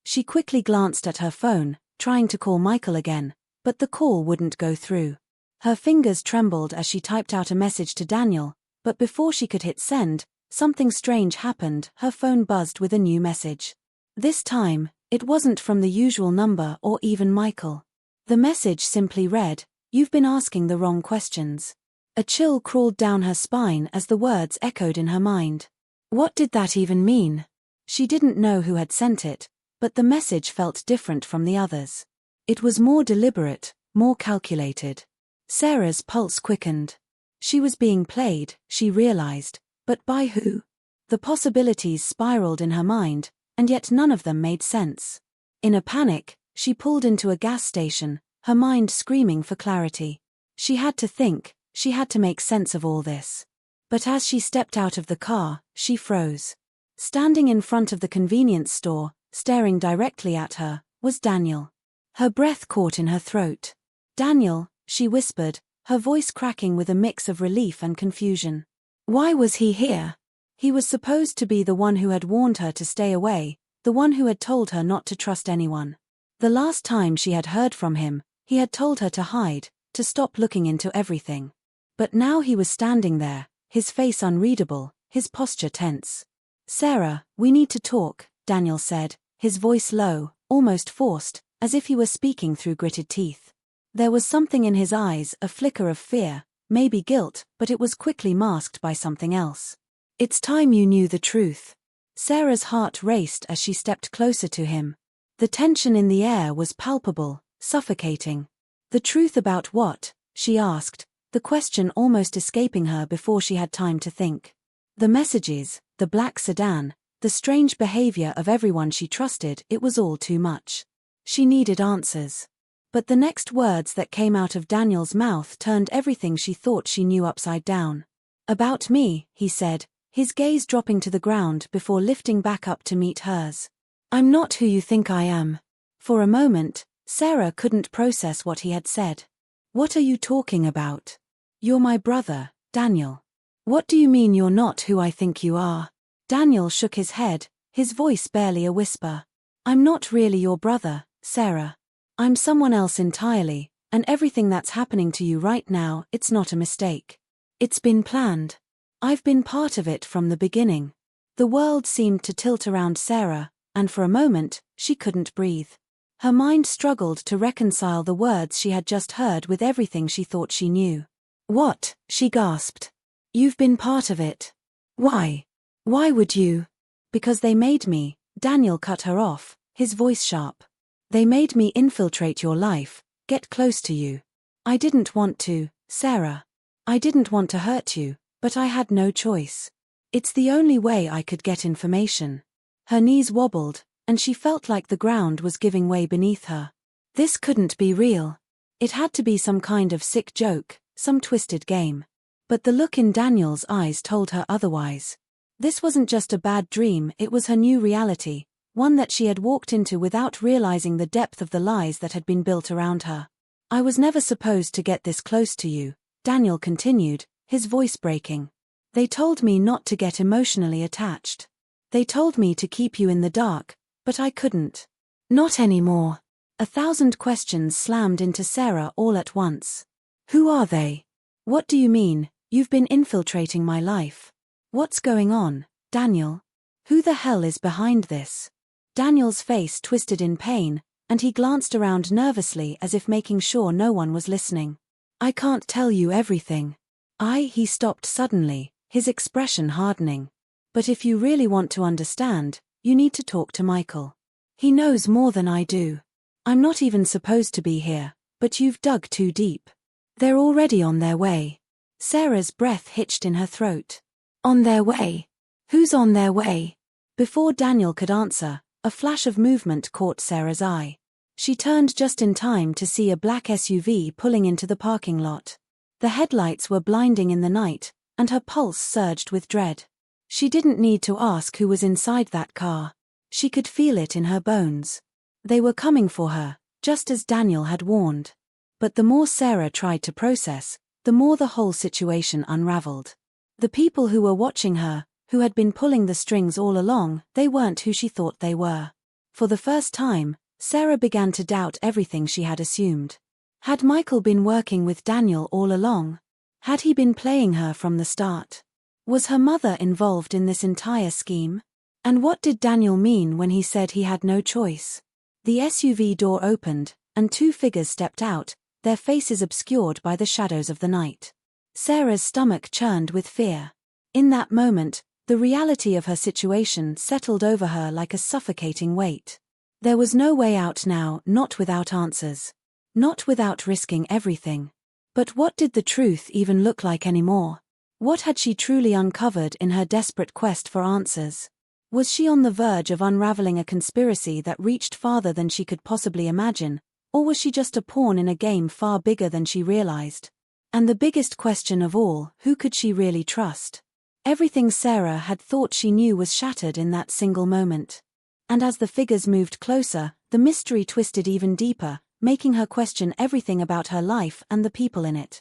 She quickly glanced at her phone, trying to call Michael again, but the call wouldn't go through. Her fingers trembled as she typed out a message to Daniel, but before she could hit send, something strange happened. Her phone buzzed with a new message. This time, it wasn't from the usual number or even Michael. The message simply read, "You've been asking the wrong questions." A chill crawled down her spine as the words echoed in her mind. What did that even mean? She didn't know who had sent it, but the message felt different from the others. It was more deliberate, more calculated. Sarah's pulse quickened. She was being played, she realized, but by who? The possibilities spiraled in her mind, and yet none of them made sense. In a panic, she pulled into a gas station, her mind screaming for clarity. She had to think. She had to make sense of all this. But as she stepped out of the car, she froze. Standing in front of the convenience store, staring directly at her, was Daniel. Her breath caught in her throat. "Daniel," she whispered, her voice cracking with a mix of relief and confusion. Why was he here? He was supposed to be the one who had warned her to stay away, the one who had told her not to trust anyone. The last time she had heard from him, he had told her to hide, to stop looking into everything. But now he was standing there, his face unreadable, his posture tense. "Sarah, we need to talk," Daniel said, his voice low, almost forced, as if he were speaking through gritted teeth. There was something in his eyes, a flicker of fear, maybe guilt, but it was quickly masked by something else. "It's time you knew the truth." Sarah's heart raced as she stepped closer to him. The tension in the air was palpable, suffocating. "The truth about what?" she asked, the question almost escaping her before she had time to think. The messages, the black sedan, the strange behavior of everyone she trusted, it was all too much. She needed answers. But the next words that came out of Daniel's mouth turned everything she thought she knew upside down. "About me," he said, his gaze dropping to the ground before lifting back up to meet hers. "I'm not who you think I am." For a moment, Sarah couldn't process what he had said. "What are you talking about?" "You're my brother, Daniel." "What do you mean you're not who I think you are?" Daniel shook his head, his voice barely a whisper. "I'm not really your brother, Sarah. I'm someone else entirely, and everything that's happening to you right now, it's not a mistake. It's been planned. I've been part of it from the beginning." The world seemed to tilt around Sarah, and for a moment, She couldn't breathe. Her mind struggled to reconcile the words she had just heard with everything she thought she knew. "What?" she gasped. "You've been part of it. Why? Why would you?" "Because they made me," Daniel cut her off, his voice sharp. "They made me infiltrate your life, get close to you. I didn't want to, Sarah. I didn't want to hurt you, but I had no choice. It's the only way I could get information." Her knees wobbled, and she felt like the ground was giving way beneath her. This couldn't be real. It had to be some kind of sick joke, some twisted game. But the look in Daniel's eyes told her otherwise. This wasn't just a bad dream, it was her new reality, one that she had walked into without realizing the depth of the lies that had been built around her. "I was never supposed to get this close to you," Daniel continued, his voice breaking. "They told me not to get emotionally attached. They told me to keep you in the dark, but I couldn't. Not anymore." 1,000 questions slammed into Sarah all at once. "Who are they? What do you mean, you've been infiltrating my life? What's going on, Daniel? Who the hell is behind this?" Daniel's face twisted in pain, and he glanced around nervously as if making sure no one was listening. "I can't tell you everything." He stopped suddenly, his expression hardening. "But if you really want to understand, you need to talk to Michael. He knows more than I do. I'm not even supposed to be here, but you've dug too deep. They're already on their way." Sarah's breath hitched in her throat. "On their way? Who's on their way?" Before Daniel could answer, a flash of movement caught Sarah's eye. She turned just in time to see a black SUV pulling into the parking lot. The headlights were blinding in the night, and her pulse surged with dread. She didn't need to ask who was inside that car. She could feel it in her bones. They were coming for her, just as Daniel had warned. But the more Sarah tried to process, the more the whole situation unraveled. The people who were watching her, who had been pulling the strings all along, they weren't who she thought they were. For the first time, Sarah began to doubt everything she had assumed. Had Michael been working with Daniel all along? Had he been playing her from the start? Was her mother involved in this entire scheme? And what did Daniel mean when he said he had no choice? The SUV door opened, and 2 figures stepped out, their faces obscured by the shadows of the night. Sarah's stomach churned with fear. In that moment, the reality of her situation settled over her like a suffocating weight. There was no way out now, not without answers. Not without risking everything. But what did the truth even look like anymore? What had she truly uncovered in her desperate quest for answers? Was she on the verge of unraveling a conspiracy that reached farther than she could possibly imagine, or was she just a pawn in a game far bigger than she realized? And the biggest question of all, who could she really trust? Everything Sarah had thought she knew was shattered in that single moment. And as the figures moved closer, the mystery twisted even deeper, making her question everything about her life and the people in it.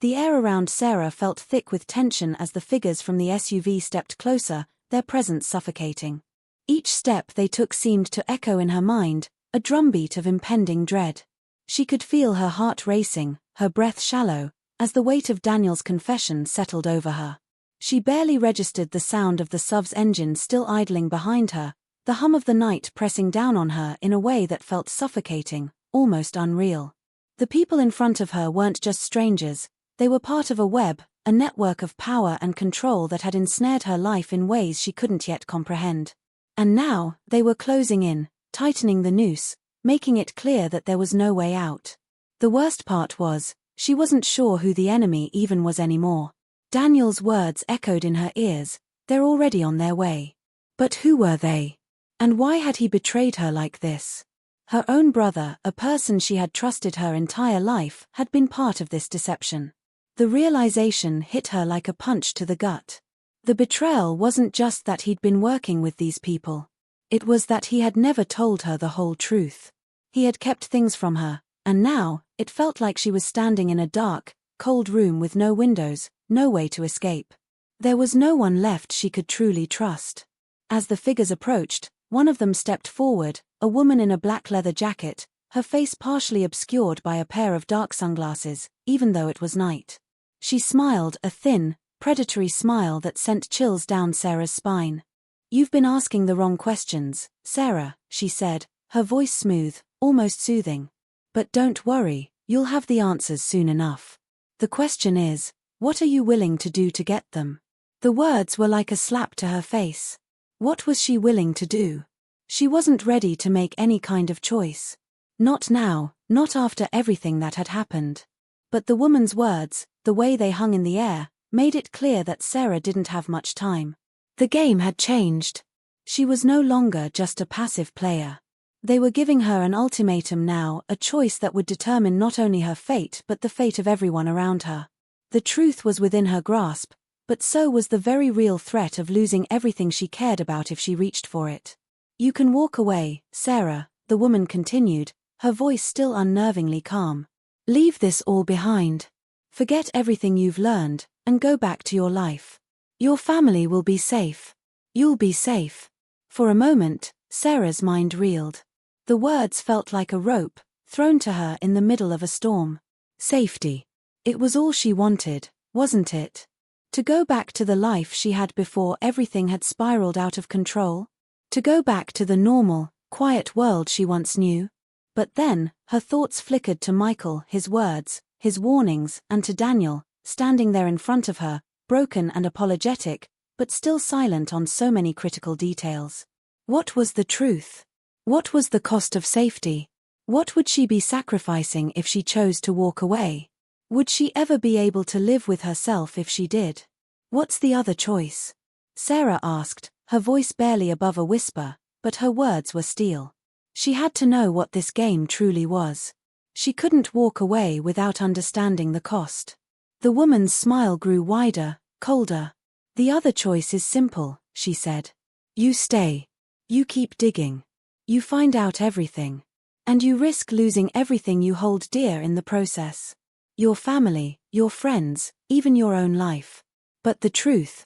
The air around Sarah felt thick with tension as the figures from the SUV stepped closer, their presence suffocating. Each step they took seemed to echo in her mind, a drumbeat of impending dread. She could feel her heart racing, her breath shallow, as the weight of Daniel's confession settled over her. She barely registered the sound of the SUV's engine still idling behind her, the hum of the night pressing down on her in a way that felt suffocating, almost unreal. The people in front of her weren't just strangers, they were part of a web, a network of power and control that had ensnared her life in ways she couldn't yet comprehend. And now, they were closing in, tightening the noose, making it clear that there was no way out. The worst part was, she wasn't sure who the enemy even was anymore. Daniel's words echoed in her ears, "They're already on their way." But who were they? And why had he betrayed her like this? Her own brother, a person she had trusted her entire life, had been part of this deception. The realization hit her like a punch to the gut. The betrayal wasn't just that he'd been working with these people. It was that he had never told her the whole truth. He had kept things from her, and now, it felt like she was standing in a dark, cold room with no windows, no way to escape. There was no one left she could truly trust. As the figures approached, one of them stepped forward, a woman in a black leather jacket, her face partially obscured by a pair of dark sunglasses, even though it was night. She smiled, a thin, predatory smile that sent chills down Sarah's spine. "You've been asking the wrong questions, Sarah," she said, her voice smooth, almost soothing. "But don't worry, you'll have the answers soon enough. The question is, what are you willing to do to get them?" The words were like a slap to her face. What was she willing to do? She wasn't ready to make any kind of choice. Not now, not after everything that had happened. But the woman's words, the way they hung in the air, made it clear that Sarah didn't have much time. The game had changed. She was no longer just a passive player. They were giving her an ultimatum now, a choice that would determine not only her fate but the fate of everyone around her. The truth was within her grasp, but so was the very real threat of losing everything she cared about if she reached for it. "You can walk away, Sarah," the woman continued, her voice still unnervingly calm. "Leave this all behind. Forget everything you've learned, and go back to your life. Your family will be safe. You'll be safe." For a moment, Sarah's mind reeled. The words felt like a rope, thrown to her in the middle of a storm. Safety. It was all she wanted, wasn't it? To go back to the life she had before everything had spiraled out of control? To go back to the normal, quiet world she once knew? But then, her thoughts flickered to Michael, his words, his warnings, and to Daniel, standing there in front of her, broken and apologetic, but still silent on so many critical details. What was the truth? What was the cost of safety? What would she be sacrificing if she chose to walk away? Would she ever be able to live with herself if she did? "What's the other choice?" Sarah asked, her voice barely above a whisper, but her words were steel. She had to know what this game truly was. She couldn't walk away without understanding the cost. The woman's smile grew wider, colder. "The other choice is simple," she said. "You stay. You keep digging. You find out everything. And you risk losing everything you hold dear in the process. Your family, your friends, even your own life. But the truth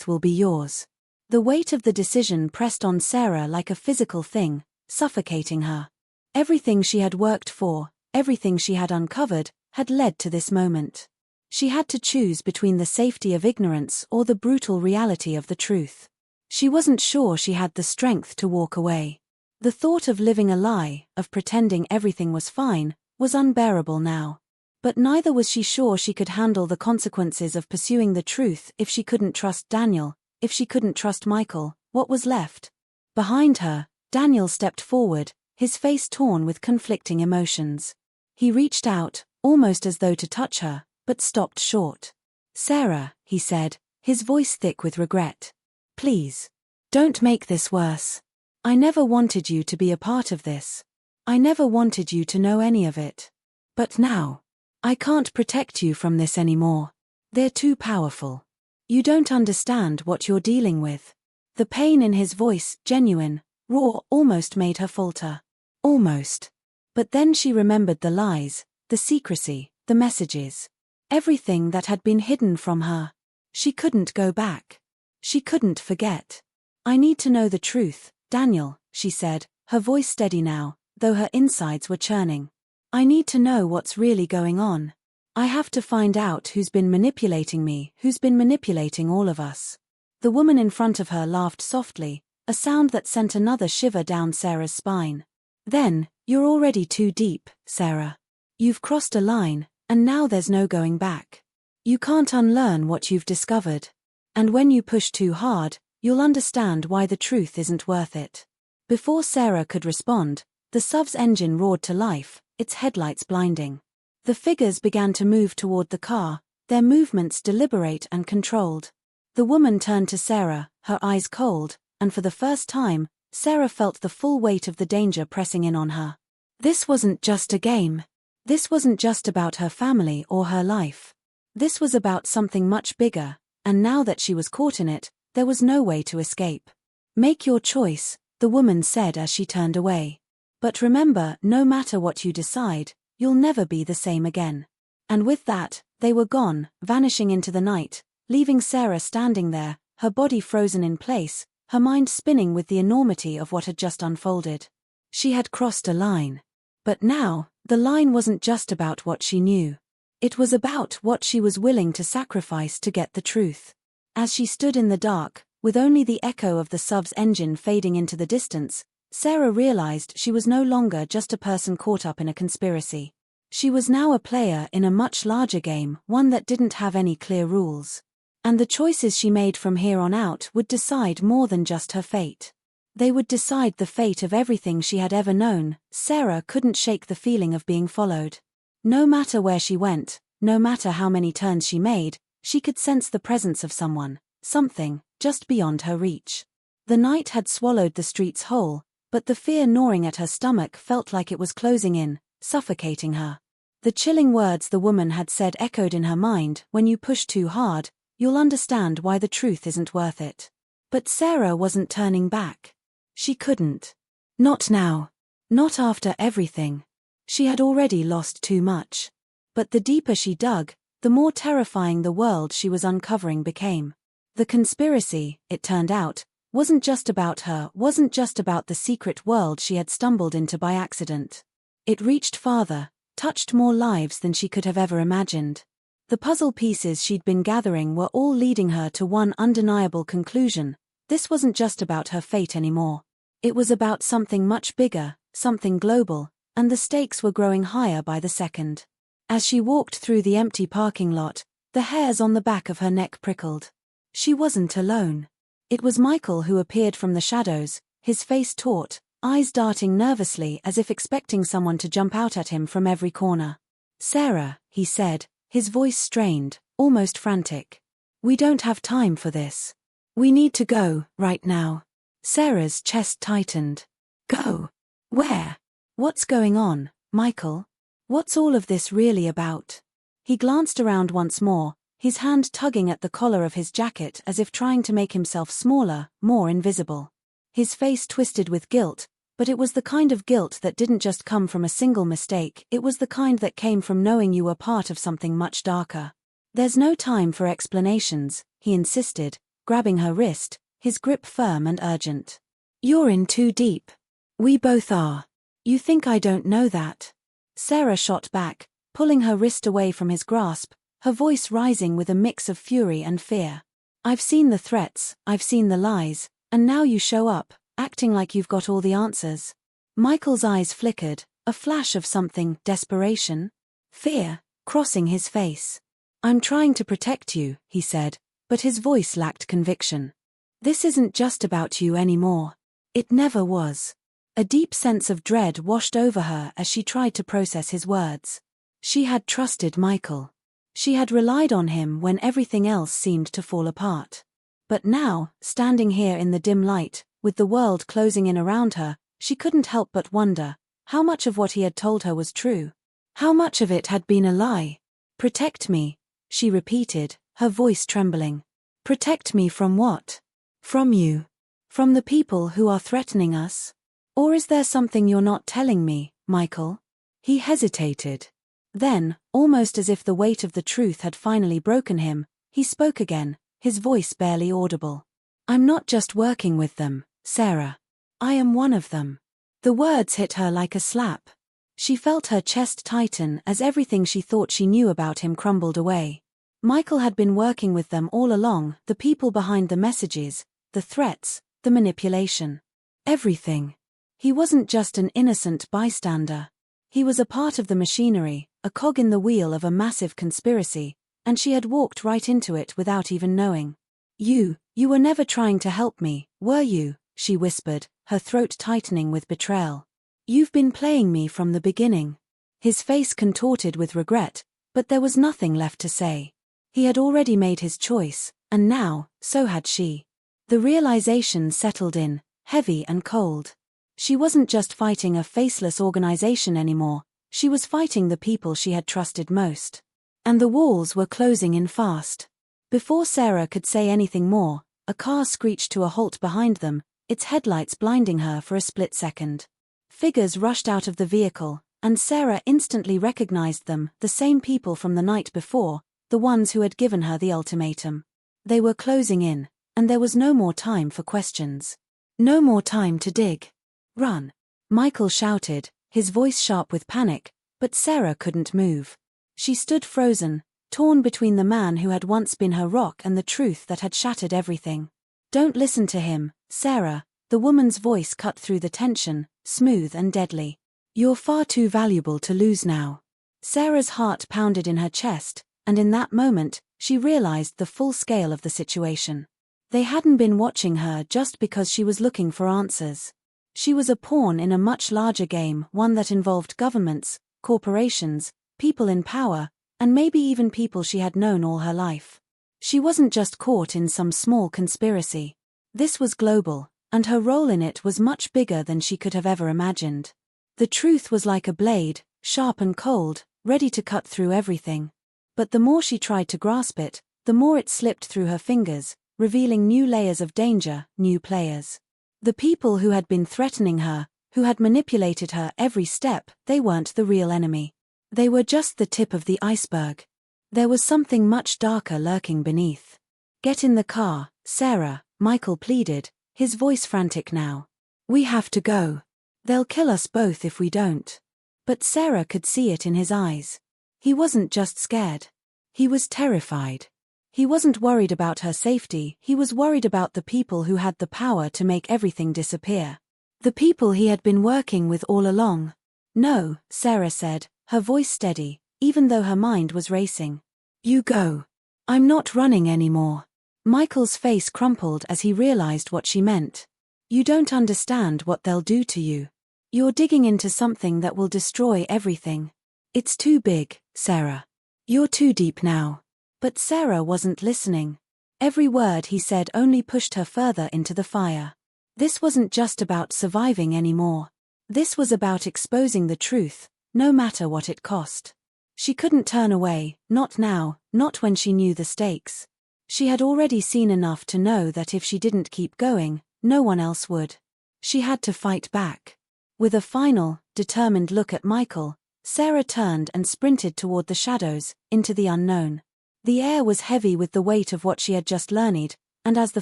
will be yours." The weight of the decision pressed on Sarah like a physical thing, suffocating her. Everything she had worked for, everything she had uncovered, had led to this moment. She had to choose between the safety of ignorance or the brutal reality of the truth. She wasn't sure she had the strength to walk away. The thought of living a lie, of pretending everything was fine, was unbearable now. But neither was she sure she could handle the consequences of pursuing the truth if she couldn't trust Daniel, if she couldn't trust Michael. What was left? Behind her, Daniel stepped forward, his face torn with conflicting emotions. He reached out, almost as though to touch her, but stopped short. "Sarah," he said, his voice thick with regret. "Please. Don't make this worse. I never wanted you to be a part of this. I never wanted you to know any of it. But now, I can't protect you from this anymore. They're too powerful. You don't understand what you're dealing with." The pain in his voice, genuine, raw, almost made her falter. Almost. But then she remembered the lies, the secrecy, the messages. Everything that had been hidden from her. She couldn't go back. She couldn't forget. "I need to know the truth, Daniel," she said, her voice steady now, though her insides were churning. "I need to know what's really going on. I have to find out who's been manipulating me, who's been manipulating all of us." The woman in front of her laughed softly, a sound that sent another shiver down Sarah's spine. "Then, you're already too deep, Sarah. You've crossed a line, and now there's no going back. You can't unlearn what you've discovered. And when you push too hard, you'll understand why the truth isn't worth it." Before Sarah could respond, the SUV's engine roared to life, its headlights blinding. The figures began to move toward the car, their movements deliberate and controlled. The woman turned to Sarah, her eyes cold, and for the first time, Sarah felt the full weight of the danger pressing in on her. This wasn't just a game. This wasn't just about her family or her life. This was about something much bigger, and now that she was caught in it, there was no way to escape. "Make your choice," the woman said as she turned away. "But remember, no matter what you decide, you'll never be the same again." And with that, they were gone, vanishing into the night, leaving Sarah standing there, her body frozen in place, her mind spinning with the enormity of what had just unfolded. She had crossed a line. But now, the line wasn't just about what she knew. It was about what she was willing to sacrifice to get the truth. As she stood in the dark, With only the echo of the sub's engine fading into the distance, Sarah realized she was no longer just a person caught up in a conspiracy. She was now a player in a much larger game, one that didn't have any clear rules. And the choices she made from here on out would decide more than just her fate. They would decide the fate of everything she had ever known. Sarah couldn't shake the feeling of being followed. No matter where she went, no matter how many turns she made, she could sense the presence of someone, something, just beyond her reach. The night had swallowed the streets whole, but the fear gnawing at her stomach felt like it was closing in, suffocating her. The chilling words the woman had said echoed in her mind, "When you push too hard, you'll understand why the truth isn't worth it." But Sarah wasn't turning back. She couldn't. Not now. Not after everything. She had already lost too much. But the deeper she dug, the more terrifying the world she was uncovering became. The conspiracy, it turned out, wasn't just about her, wasn't just about the secret world she had stumbled into by accident. It reached farther, touched more lives than she could have ever imagined. The puzzle pieces she'd been gathering were all leading her to one undeniable conclusion: this wasn't just about her fate anymore. It was about something much bigger, something global, and the stakes were growing higher by the second. As she walked through the empty parking lot, the hairs on the back of her neck prickled. She wasn't alone. It was Michael who appeared from the shadows, his face taut, eyes darting nervously as if expecting someone to jump out at him from every corner. "Sarah," he said, his voice strained, almost frantic. "We don't have time for this. We need to go, right now." Sarah's chest tightened. "Go? Where? What's going on, Michael? What's all of this really about?" He glanced around once more, his hand tugging at the collar of his jacket as if trying to make himself smaller, more invisible. His face twisted with guilt, but it was the kind of guilt that didn't just come from a single mistake, it was the kind that came from knowing you were part of something much darker. "There's no time for explanations," he insisted, grabbing her wrist, his grip firm and urgent. "You're in too deep. We both are. You think I don't know that?" Sarah shot back, pulling her wrist away from his grasp, her voice rising with a mix of fury and fear. "I've seen the threats, I've seen the lies, and now you show up, acting like you've got all the answers." Michael's eyes flickered, a flash of something, desperation? Fear, crossing his face. "I'm trying to protect you," he said, but his voice lacked conviction. "This isn't just about you anymore. It never was." A deep sense of dread washed over her as she tried to process his words. She had trusted Michael. She had relied on him when everything else seemed to fall apart. But now, standing here in the dim light, with the world closing in around her, she couldn't help but wonder, how much of what he had told her was true? How much of it had been a lie? "Protect me," she repeated, her voice trembling. "Protect me from what? From you? From the people who are threatening us? Or is there something you're not telling me, Michael?" He hesitated. Then, almost as if the weight of the truth had finally broken him, he spoke again, his voice barely audible. "I'm not just working with them, Sarah. I am one of them." The words hit her like a slap. She felt her chest tighten as everything she thought she knew about him crumbled away. Michael had been working with them all along, the people behind the messages, the threats, the manipulation. Everything. He wasn't just an innocent bystander. He was a part of the machinery, a cog in the wheel of a massive conspiracy, and she had walked right into it without even knowing. You were never trying to help me, were you?" she whispered, her throat tightening with betrayal. "You've been playing me from the beginning." His face contorted with regret, but there was nothing left to say. He had already made his choice, and now, so had she. The realization settled in, heavy and cold. She wasn't just fighting a faceless organization anymore, she was fighting the people she had trusted most. And the walls were closing in fast. Before Sarah could say anything more, a car screeched to a halt behind them, its headlights blinding her for a split second. Figures rushed out of the vehicle, and Sarah instantly recognized them, the same people from the night before, the ones who had given her the ultimatum. They were closing in, and there was no more time for questions. No more time to dig. "Run!" Michael shouted, his voice sharp with panic, but Sarah couldn't move. She stood frozen, torn between the man who had once been her rock and the truth that had shattered everything. Don't listen to him, Sarah. The woman's voice cut through the tension, smooth and deadly. You're far too valuable to lose now. Sarah's heart pounded in her chest, and in that moment, she realized the full scale of the situation. They hadn't been watching her just because she was looking for answers. She was a pawn in a much larger game, one that involved governments, corporations, people in power, and maybe even people she had known all her life. She wasn't just caught in some small conspiracy. This was global, and her role in it was much bigger than she could have ever imagined. The truth was like a blade, sharp and cold, ready to cut through everything. But the more she tried to grasp it, the more it slipped through her fingers, revealing new layers of danger, new players. The people who had been threatening her, who had manipulated her every step, they weren't the real enemy. They were just the tip of the iceberg. There was something much darker lurking beneath. Get in the car, Sarah, Michael pleaded, his voice frantic now. We have to go. They'll kill us both if we don't. But Sarah could see it in his eyes. He wasn't just scared. He was terrified. He wasn't worried about her safety, he was worried about the people who had the power to make everything disappear. The people he had been working with all along. No, Sarah said, her voice steady, even though her mind was racing. You go. I'm not running anymore. Michael's face crumpled as he realized what she meant. You don't understand what they'll do to you. You're digging into something that will destroy everything. It's too big, Sarah. You're too deep now. But Sarah wasn't listening. Every word he said only pushed her further into the fire. This wasn't just about surviving anymore. This was about exposing the truth, no matter what it cost. She couldn't turn away, not now, not when she knew the stakes. She had already seen enough to know that if she didn't keep going, no one else would. She had to fight back. With a final, determined look at Michael, Sarah turned and sprinted toward the shadows, into the unknown. The air was heavy with the weight of what she had just learned, and as the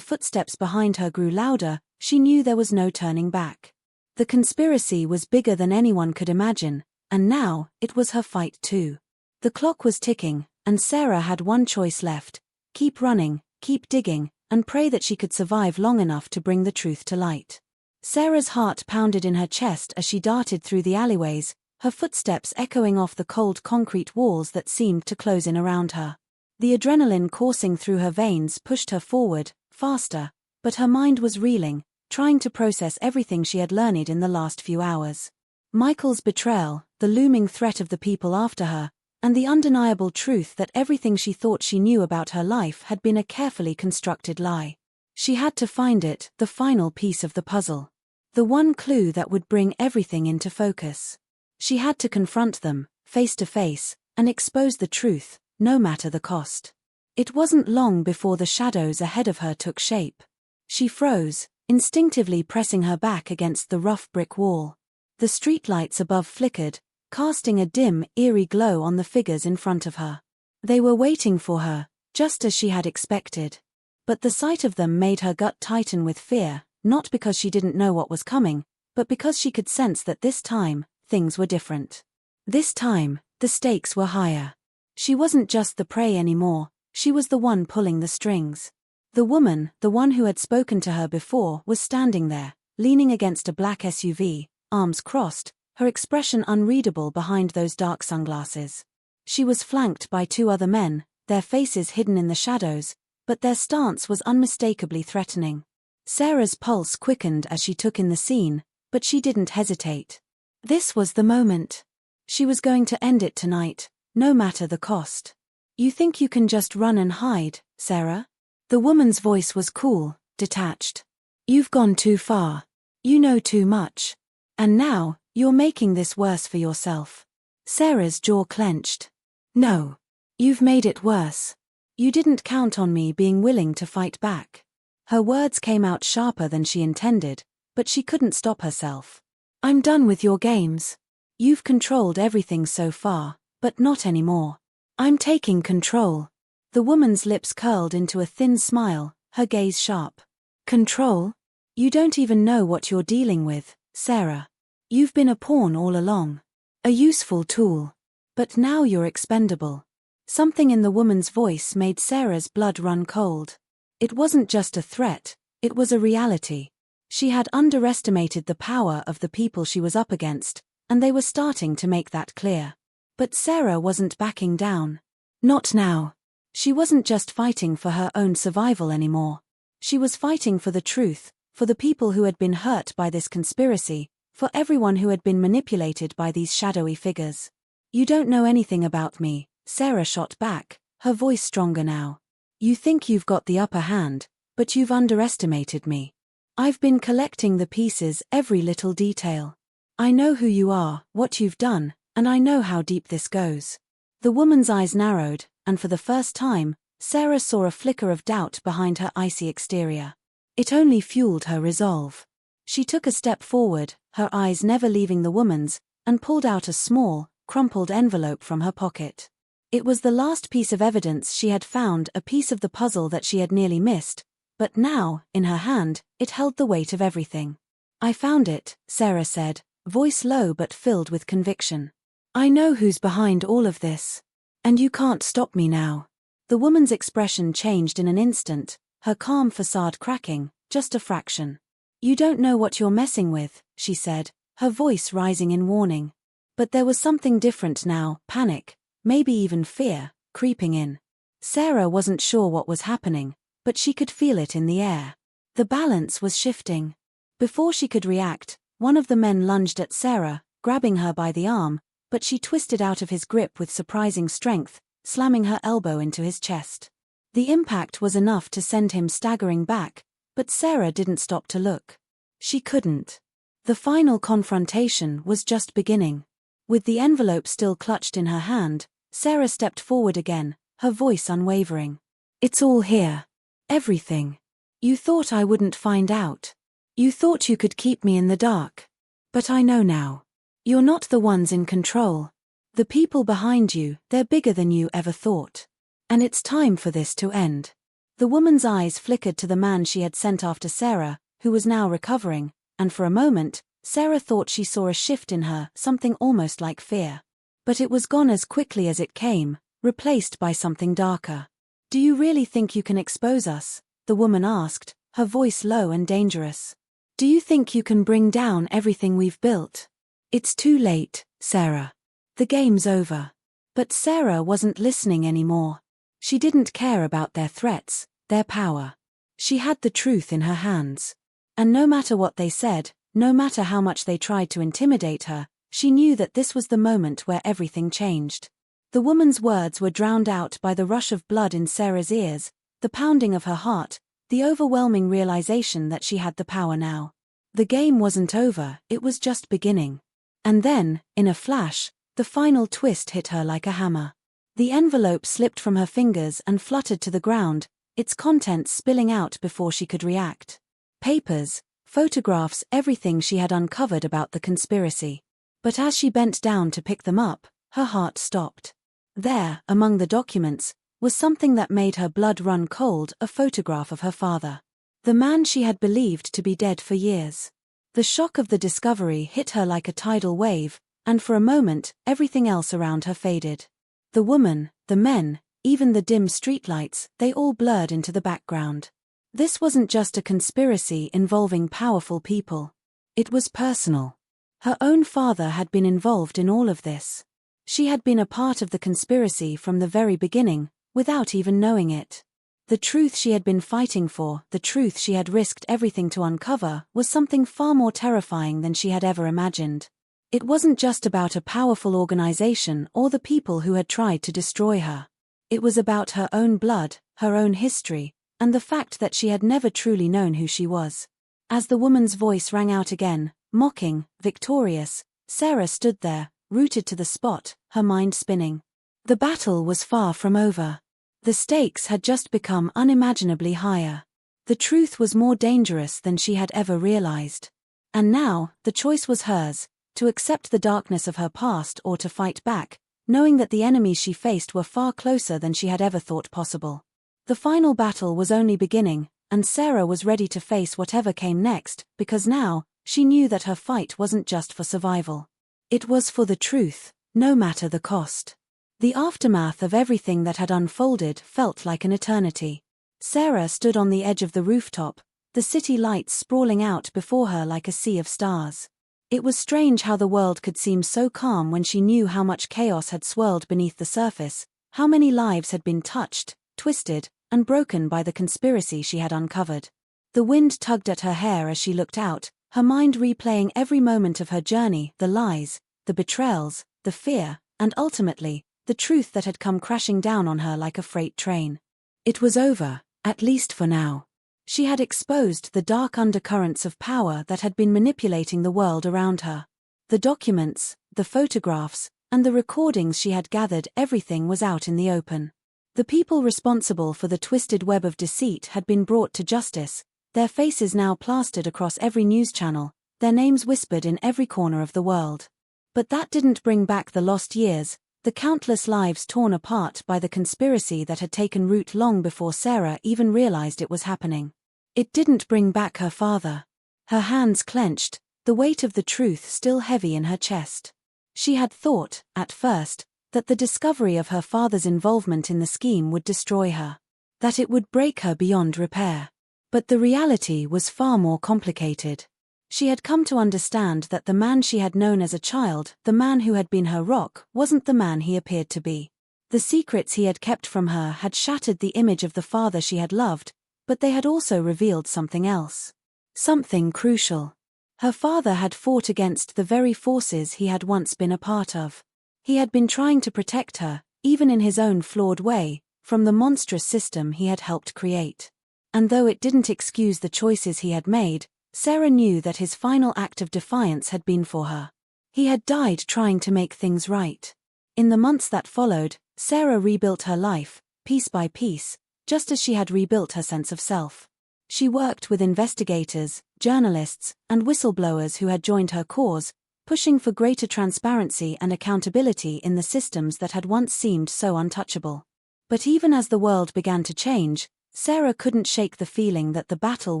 footsteps behind her grew louder, she knew there was no turning back. The conspiracy was bigger than anyone could imagine, and now, it was her fight too. The clock was ticking, and Sarah had one choice left: keep running, keep digging, and pray that she could survive long enough to bring the truth to light. Sarah's heart pounded in her chest as she darted through the alleyways, her footsteps echoing off the cold concrete walls that seemed to close in around her. The adrenaline coursing through her veins pushed her forward, faster, but her mind was reeling, trying to process everything she had learned in the last few hours. Michael's betrayal, the looming threat of the people after her, and the undeniable truth that everything she thought she knew about her life had been a carefully constructed lie. She had to find it, the final piece of the puzzle. The one clue that would bring everything into focus. She had to confront them, face to face, and expose the truth, no matter the cost. It wasn't long before the shadows ahead of her took shape. She froze, instinctively pressing her back against the rough brick wall. The streetlights above flickered, casting a dim, eerie glow on the figures in front of her. They were waiting for her, just as she had expected. But the sight of them made her gut tighten with fear, not because she didn't know what was coming, but because she could sense that this time, things were different. This time, the stakes were higher. She wasn't just the prey anymore, she was the one pulling the strings. The woman, the one who had spoken to her before, was standing there, leaning against a black SUV, arms crossed, her expression unreadable behind those dark sunglasses. She was flanked by two other men, their faces hidden in the shadows, but their stance was unmistakably threatening. Sarah's pulse quickened as she took in the scene, but she didn't hesitate. This was the moment. She was going to end it tonight, no matter the cost. You think you can just run and hide, Sarah? The woman's voice was cool, detached. You've gone too far. You know too much. And now, you're making this worse for yourself. Sarah's jaw clenched. No. You've made it worse. You didn't count on me being willing to fight back. Her words came out sharper than she intended, but she couldn't stop herself. I'm done with your games. You've controlled everything so far, but not anymore. I'm taking control. The woman's lips curled into a thin smile, her gaze sharp. Control? You don't even know what you're dealing with, Sarah. You've been a pawn all along. A useful tool. But now you're expendable. Something in the woman's voice made Sarah's blood run cold. It wasn't just a threat, It was a reality. She had underestimated the power of the people she was up against, and they were starting to make that clear. But Sarah wasn't backing down. Not now. She wasn't just fighting for her own survival anymore. She was fighting for the truth, for the people who had been hurt by this conspiracy, for everyone who had been manipulated by these shadowy figures. You don't know anything about me, Sarah shot back, her voice stronger now. You think you've got the upper hand, but you've underestimated me. I've been collecting the pieces, every little detail. I know who you are, what you've done, and I know how deep this goes. The woman's eyes narrowed, and for the first time, Sarah saw a flicker of doubt behind her icy exterior. It only fueled her resolve. She took a step forward, her eyes never leaving the woman's, and pulled out a small, crumpled envelope from her pocket. It was the last piece of evidence she had found, a piece of the puzzle that she had nearly missed, but now, in her hand, it held the weight of everything. I found it, Sarah said, voice low but filled with conviction. I know who's behind all of this. And you can't stop me now. The woman's expression changed in an instant, her calm facade cracking, just a fraction. You don't know what you're messing with, she said, her voice rising in warning. But there was something different now, panic, maybe even fear, creeping in. Sarah wasn't sure what was happening, but she could feel it in the air. The balance was shifting. Before she could react, one of the men lunged at Sarah, grabbing her by the arm, but she twisted out of his grip with surprising strength, slamming her elbow into his chest. The impact was enough to send him staggering back, but Sarah didn't stop to look. She couldn't. The final confrontation was just beginning. With the envelope still clutched in her hand, Sarah stepped forward again, her voice unwavering. It's all here. Everything. You thought I wouldn't find out. You thought you could keep me in the dark. But I know now. You're not the ones in control. The people behind you, they're bigger than you ever thought. And it's time for this to end. The woman's eyes flickered to the man she had sent after Sarah, who was now recovering, and for a moment, Sarah thought she saw a shift in her, something almost like fear. But it was gone as quickly as it came, replaced by something darker. Do you really think you can expose us? The woman asked, her voice low and dangerous. Do you think you can bring down everything we've built? It's too late, Sarah. The game's over. But Sarah wasn't listening anymore. She didn't care about their threats, their power. She had the truth in her hands. And no matter what they said, no matter how much they tried to intimidate her, she knew that this was the moment where everything changed. The woman's words were drowned out by the rush of blood in Sarah's ears, the pounding of her heart, the overwhelming realization that she had the power now. The game wasn't over, it was just beginning. And then, in a flash, the final twist hit her like a hammer. The envelope slipped from her fingers and fluttered to the ground, its contents spilling out before she could react. Papers, photographs, everything she had uncovered about the conspiracy. But as she bent down to pick them up, her heart stopped. There, among the documents, was something that made her blood run cold, a photograph of her father. The man she had believed to be dead for years. The shock of the discovery hit her like a tidal wave, and for a moment, everything else around her faded. The woman, the men, even the dim streetlights, they all blurred into the background. This wasn't just a conspiracy involving powerful people. It was personal. Her own father had been involved in all of this. She had been a part of the conspiracy from the very beginning, without even knowing it. The truth she had been fighting for, the truth she had risked everything to uncover, was something far more terrifying than she had ever imagined. It wasn't just about a powerful organization or the people who had tried to destroy her. It was about her own blood, her own history, and the fact that she had never truly known who she was. As the woman's voice rang out again, mocking, victorious, Sarah stood there, rooted to the spot, her mind spinning. The battle was far from over. The stakes had just become unimaginably higher. The truth was more dangerous than she had ever realized. And now, the choice was hers, to accept the darkness of her past or to fight back, knowing that the enemies she faced were far closer than she had ever thought possible. The final battle was only beginning, and Sarah was ready to face whatever came next, because now, she knew that her fight wasn't just for survival. It was for the truth, no matter the cost. The aftermath of everything that had unfolded felt like an eternity. Sarah stood on the edge of the rooftop, the city lights sprawling out before her like a sea of stars. It was strange how the world could seem so calm when she knew how much chaos had swirled beneath the surface, how many lives had been touched, twisted, and broken by the conspiracy she had uncovered. The wind tugged at her hair as she looked out, her mind replaying every moment of her journey, the lies, the betrayals, the fear, and ultimately, the truth that had come crashing down on her like a freight train. It was over, at least for now. She had exposed the dark undercurrents of power that had been manipulating the world around her. The documents, the photographs, and the recordings she had gathered, everything was out in the open. The people responsible for the twisted web of deceit had been brought to justice, their faces now plastered across every news channel, their names whispered in every corner of the world. But that didn't bring back the lost years, the countless lives torn apart by the conspiracy that had taken root long before Sarah even realized it was happening. It didn't bring back her father. Her hands clenched, the weight of the truth still heavy in her chest. She had thought, at first, that the discovery of her father's involvement in the scheme would destroy her. That it would break her beyond repair. But the reality was far more complicated. She had come to understand that the man she had known as a child, the man who had been her rock, wasn't the man he appeared to be. The secrets he had kept from her had shattered the image of the father she had loved, but they had also revealed something else. Something crucial. Her father had fought against the very forces he had once been a part of. He had been trying to protect her, even in his own flawed way, from the monstrous system he had helped create. And though it didn't excuse the choices he had made, Sarah knew that his final act of defiance had been for her. He had died trying to make things right. In the months that followed, Sarah rebuilt her life, piece by piece, just as she had rebuilt her sense of self. She worked with investigators, journalists, and whistleblowers who had joined her cause, pushing for greater transparency and accountability in the systems that had once seemed so untouchable. But even as the world began to change, Sarah couldn't shake the feeling that the battle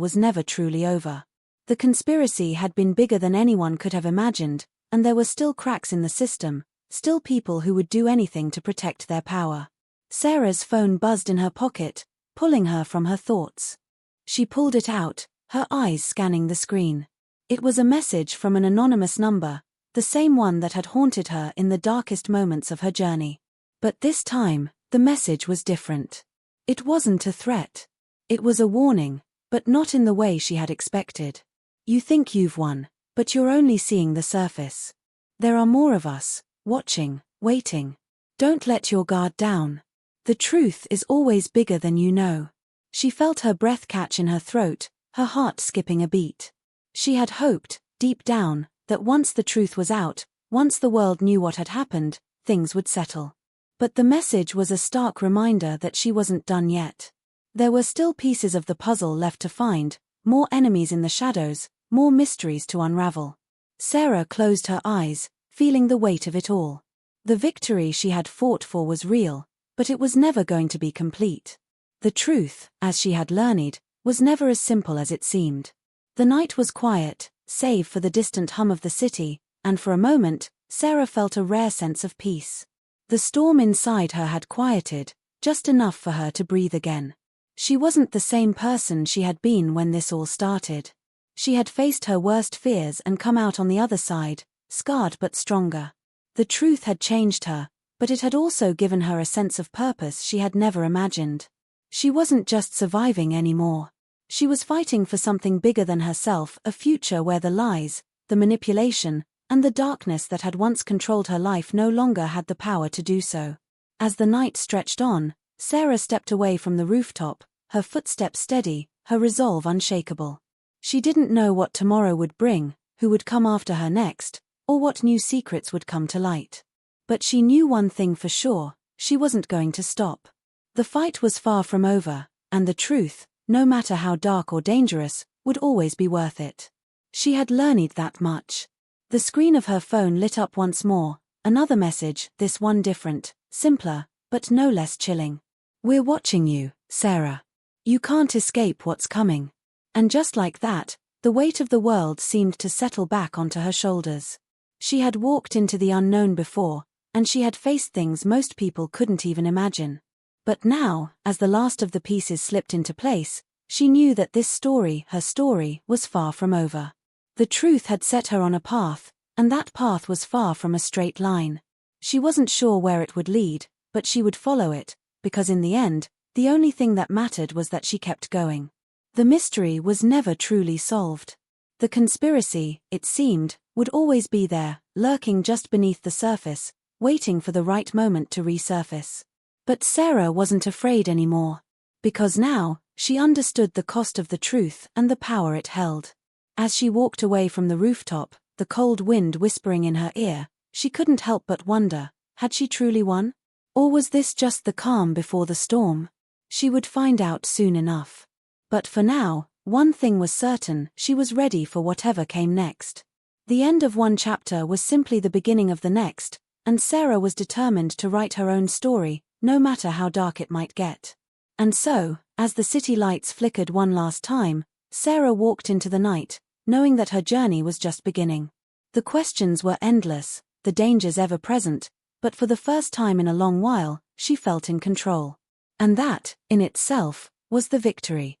was never truly over. The conspiracy had been bigger than anyone could have imagined, and there were still cracks in the system, still people who would do anything to protect their power. Sarah's phone buzzed in her pocket, pulling her from her thoughts. She pulled it out, her eyes scanning the screen. It was a message from an anonymous number, the same one that had haunted her in the darkest moments of her journey. But this time, the message was different. It wasn't a threat. It was a warning, but not in the way she had expected. You think you've won, but you're only seeing the surface. There are more of us, watching, waiting. Don't let your guard down. The truth is always bigger than you know. She felt her breath catch in her throat, her heart skipping a beat. She had hoped, deep down, that once the truth was out, once the world knew what had happened, things would settle. But the message was a stark reminder that she wasn't done yet. There were still pieces of the puzzle left to find, more enemies in the shadows, more mysteries to unravel. Sarah closed her eyes, feeling the weight of it all. The victory she had fought for was real, but it was never going to be complete. The truth, as she had learned, was never as simple as it seemed. The night was quiet, save for the distant hum of the city, and for a moment, Sarah felt a rare sense of peace. The storm inside her had quieted, just enough for her to breathe again. She wasn't the same person she had been when this all started. She had faced her worst fears and come out on the other side, scarred but stronger. The truth had changed her, but it had also given her a sense of purpose she had never imagined. She wasn't just surviving anymore. She was fighting for something bigger than herself, a future where the lies, the manipulation, and the darkness that had once controlled her life no longer had the power to do so. As the night stretched on, Sarah stepped away from the rooftop, her footsteps steady, her resolve unshakable. She didn't know what tomorrow would bring, who would come after her next, or what new secrets would come to light. But she knew one thing for sure, she wasn't going to stop. The fight was far from over, and the truth, no matter how dark or dangerous, would always be worth it. She had learned that much. The screen of her phone lit up once more, another message, this one different, simpler, but no less chilling. We're watching you, Sarah. You can't escape what's coming. And just like that, the weight of the world seemed to settle back onto her shoulders. She had walked into the unknown before, and she had faced things most people couldn't even imagine. But now, as the last of the pieces slipped into place, She knew that this story, her story, was far from over. The truth had set her on a path, and that path was far from a straight line. She wasn't sure where it would lead, but she would follow it, because in the end, the only thing that mattered was that she kept going. The mystery was never truly solved. The conspiracy, it seemed, would always be there, lurking just beneath the surface, waiting for the right moment to resurface. But Sarah wasn't afraid anymore. Because now, she understood the cost of the truth and the power it held. As she walked away from the rooftop, the cold wind whispering in her ear, she couldn't help but wonder, had she truly won? Or was this just the calm before the storm? She would find out soon enough. But for now, one thing was certain, she was ready for whatever came next. The end of one chapter was simply the beginning of the next, and Sarah was determined to write her own story, no matter how dark it might get. And so, as the city lights flickered one last time, Sarah walked into the night, knowing that her journey was just beginning. The questions were endless, the dangers ever present, but for the first time in a long while, she felt in control. And that, in itself, was the victory.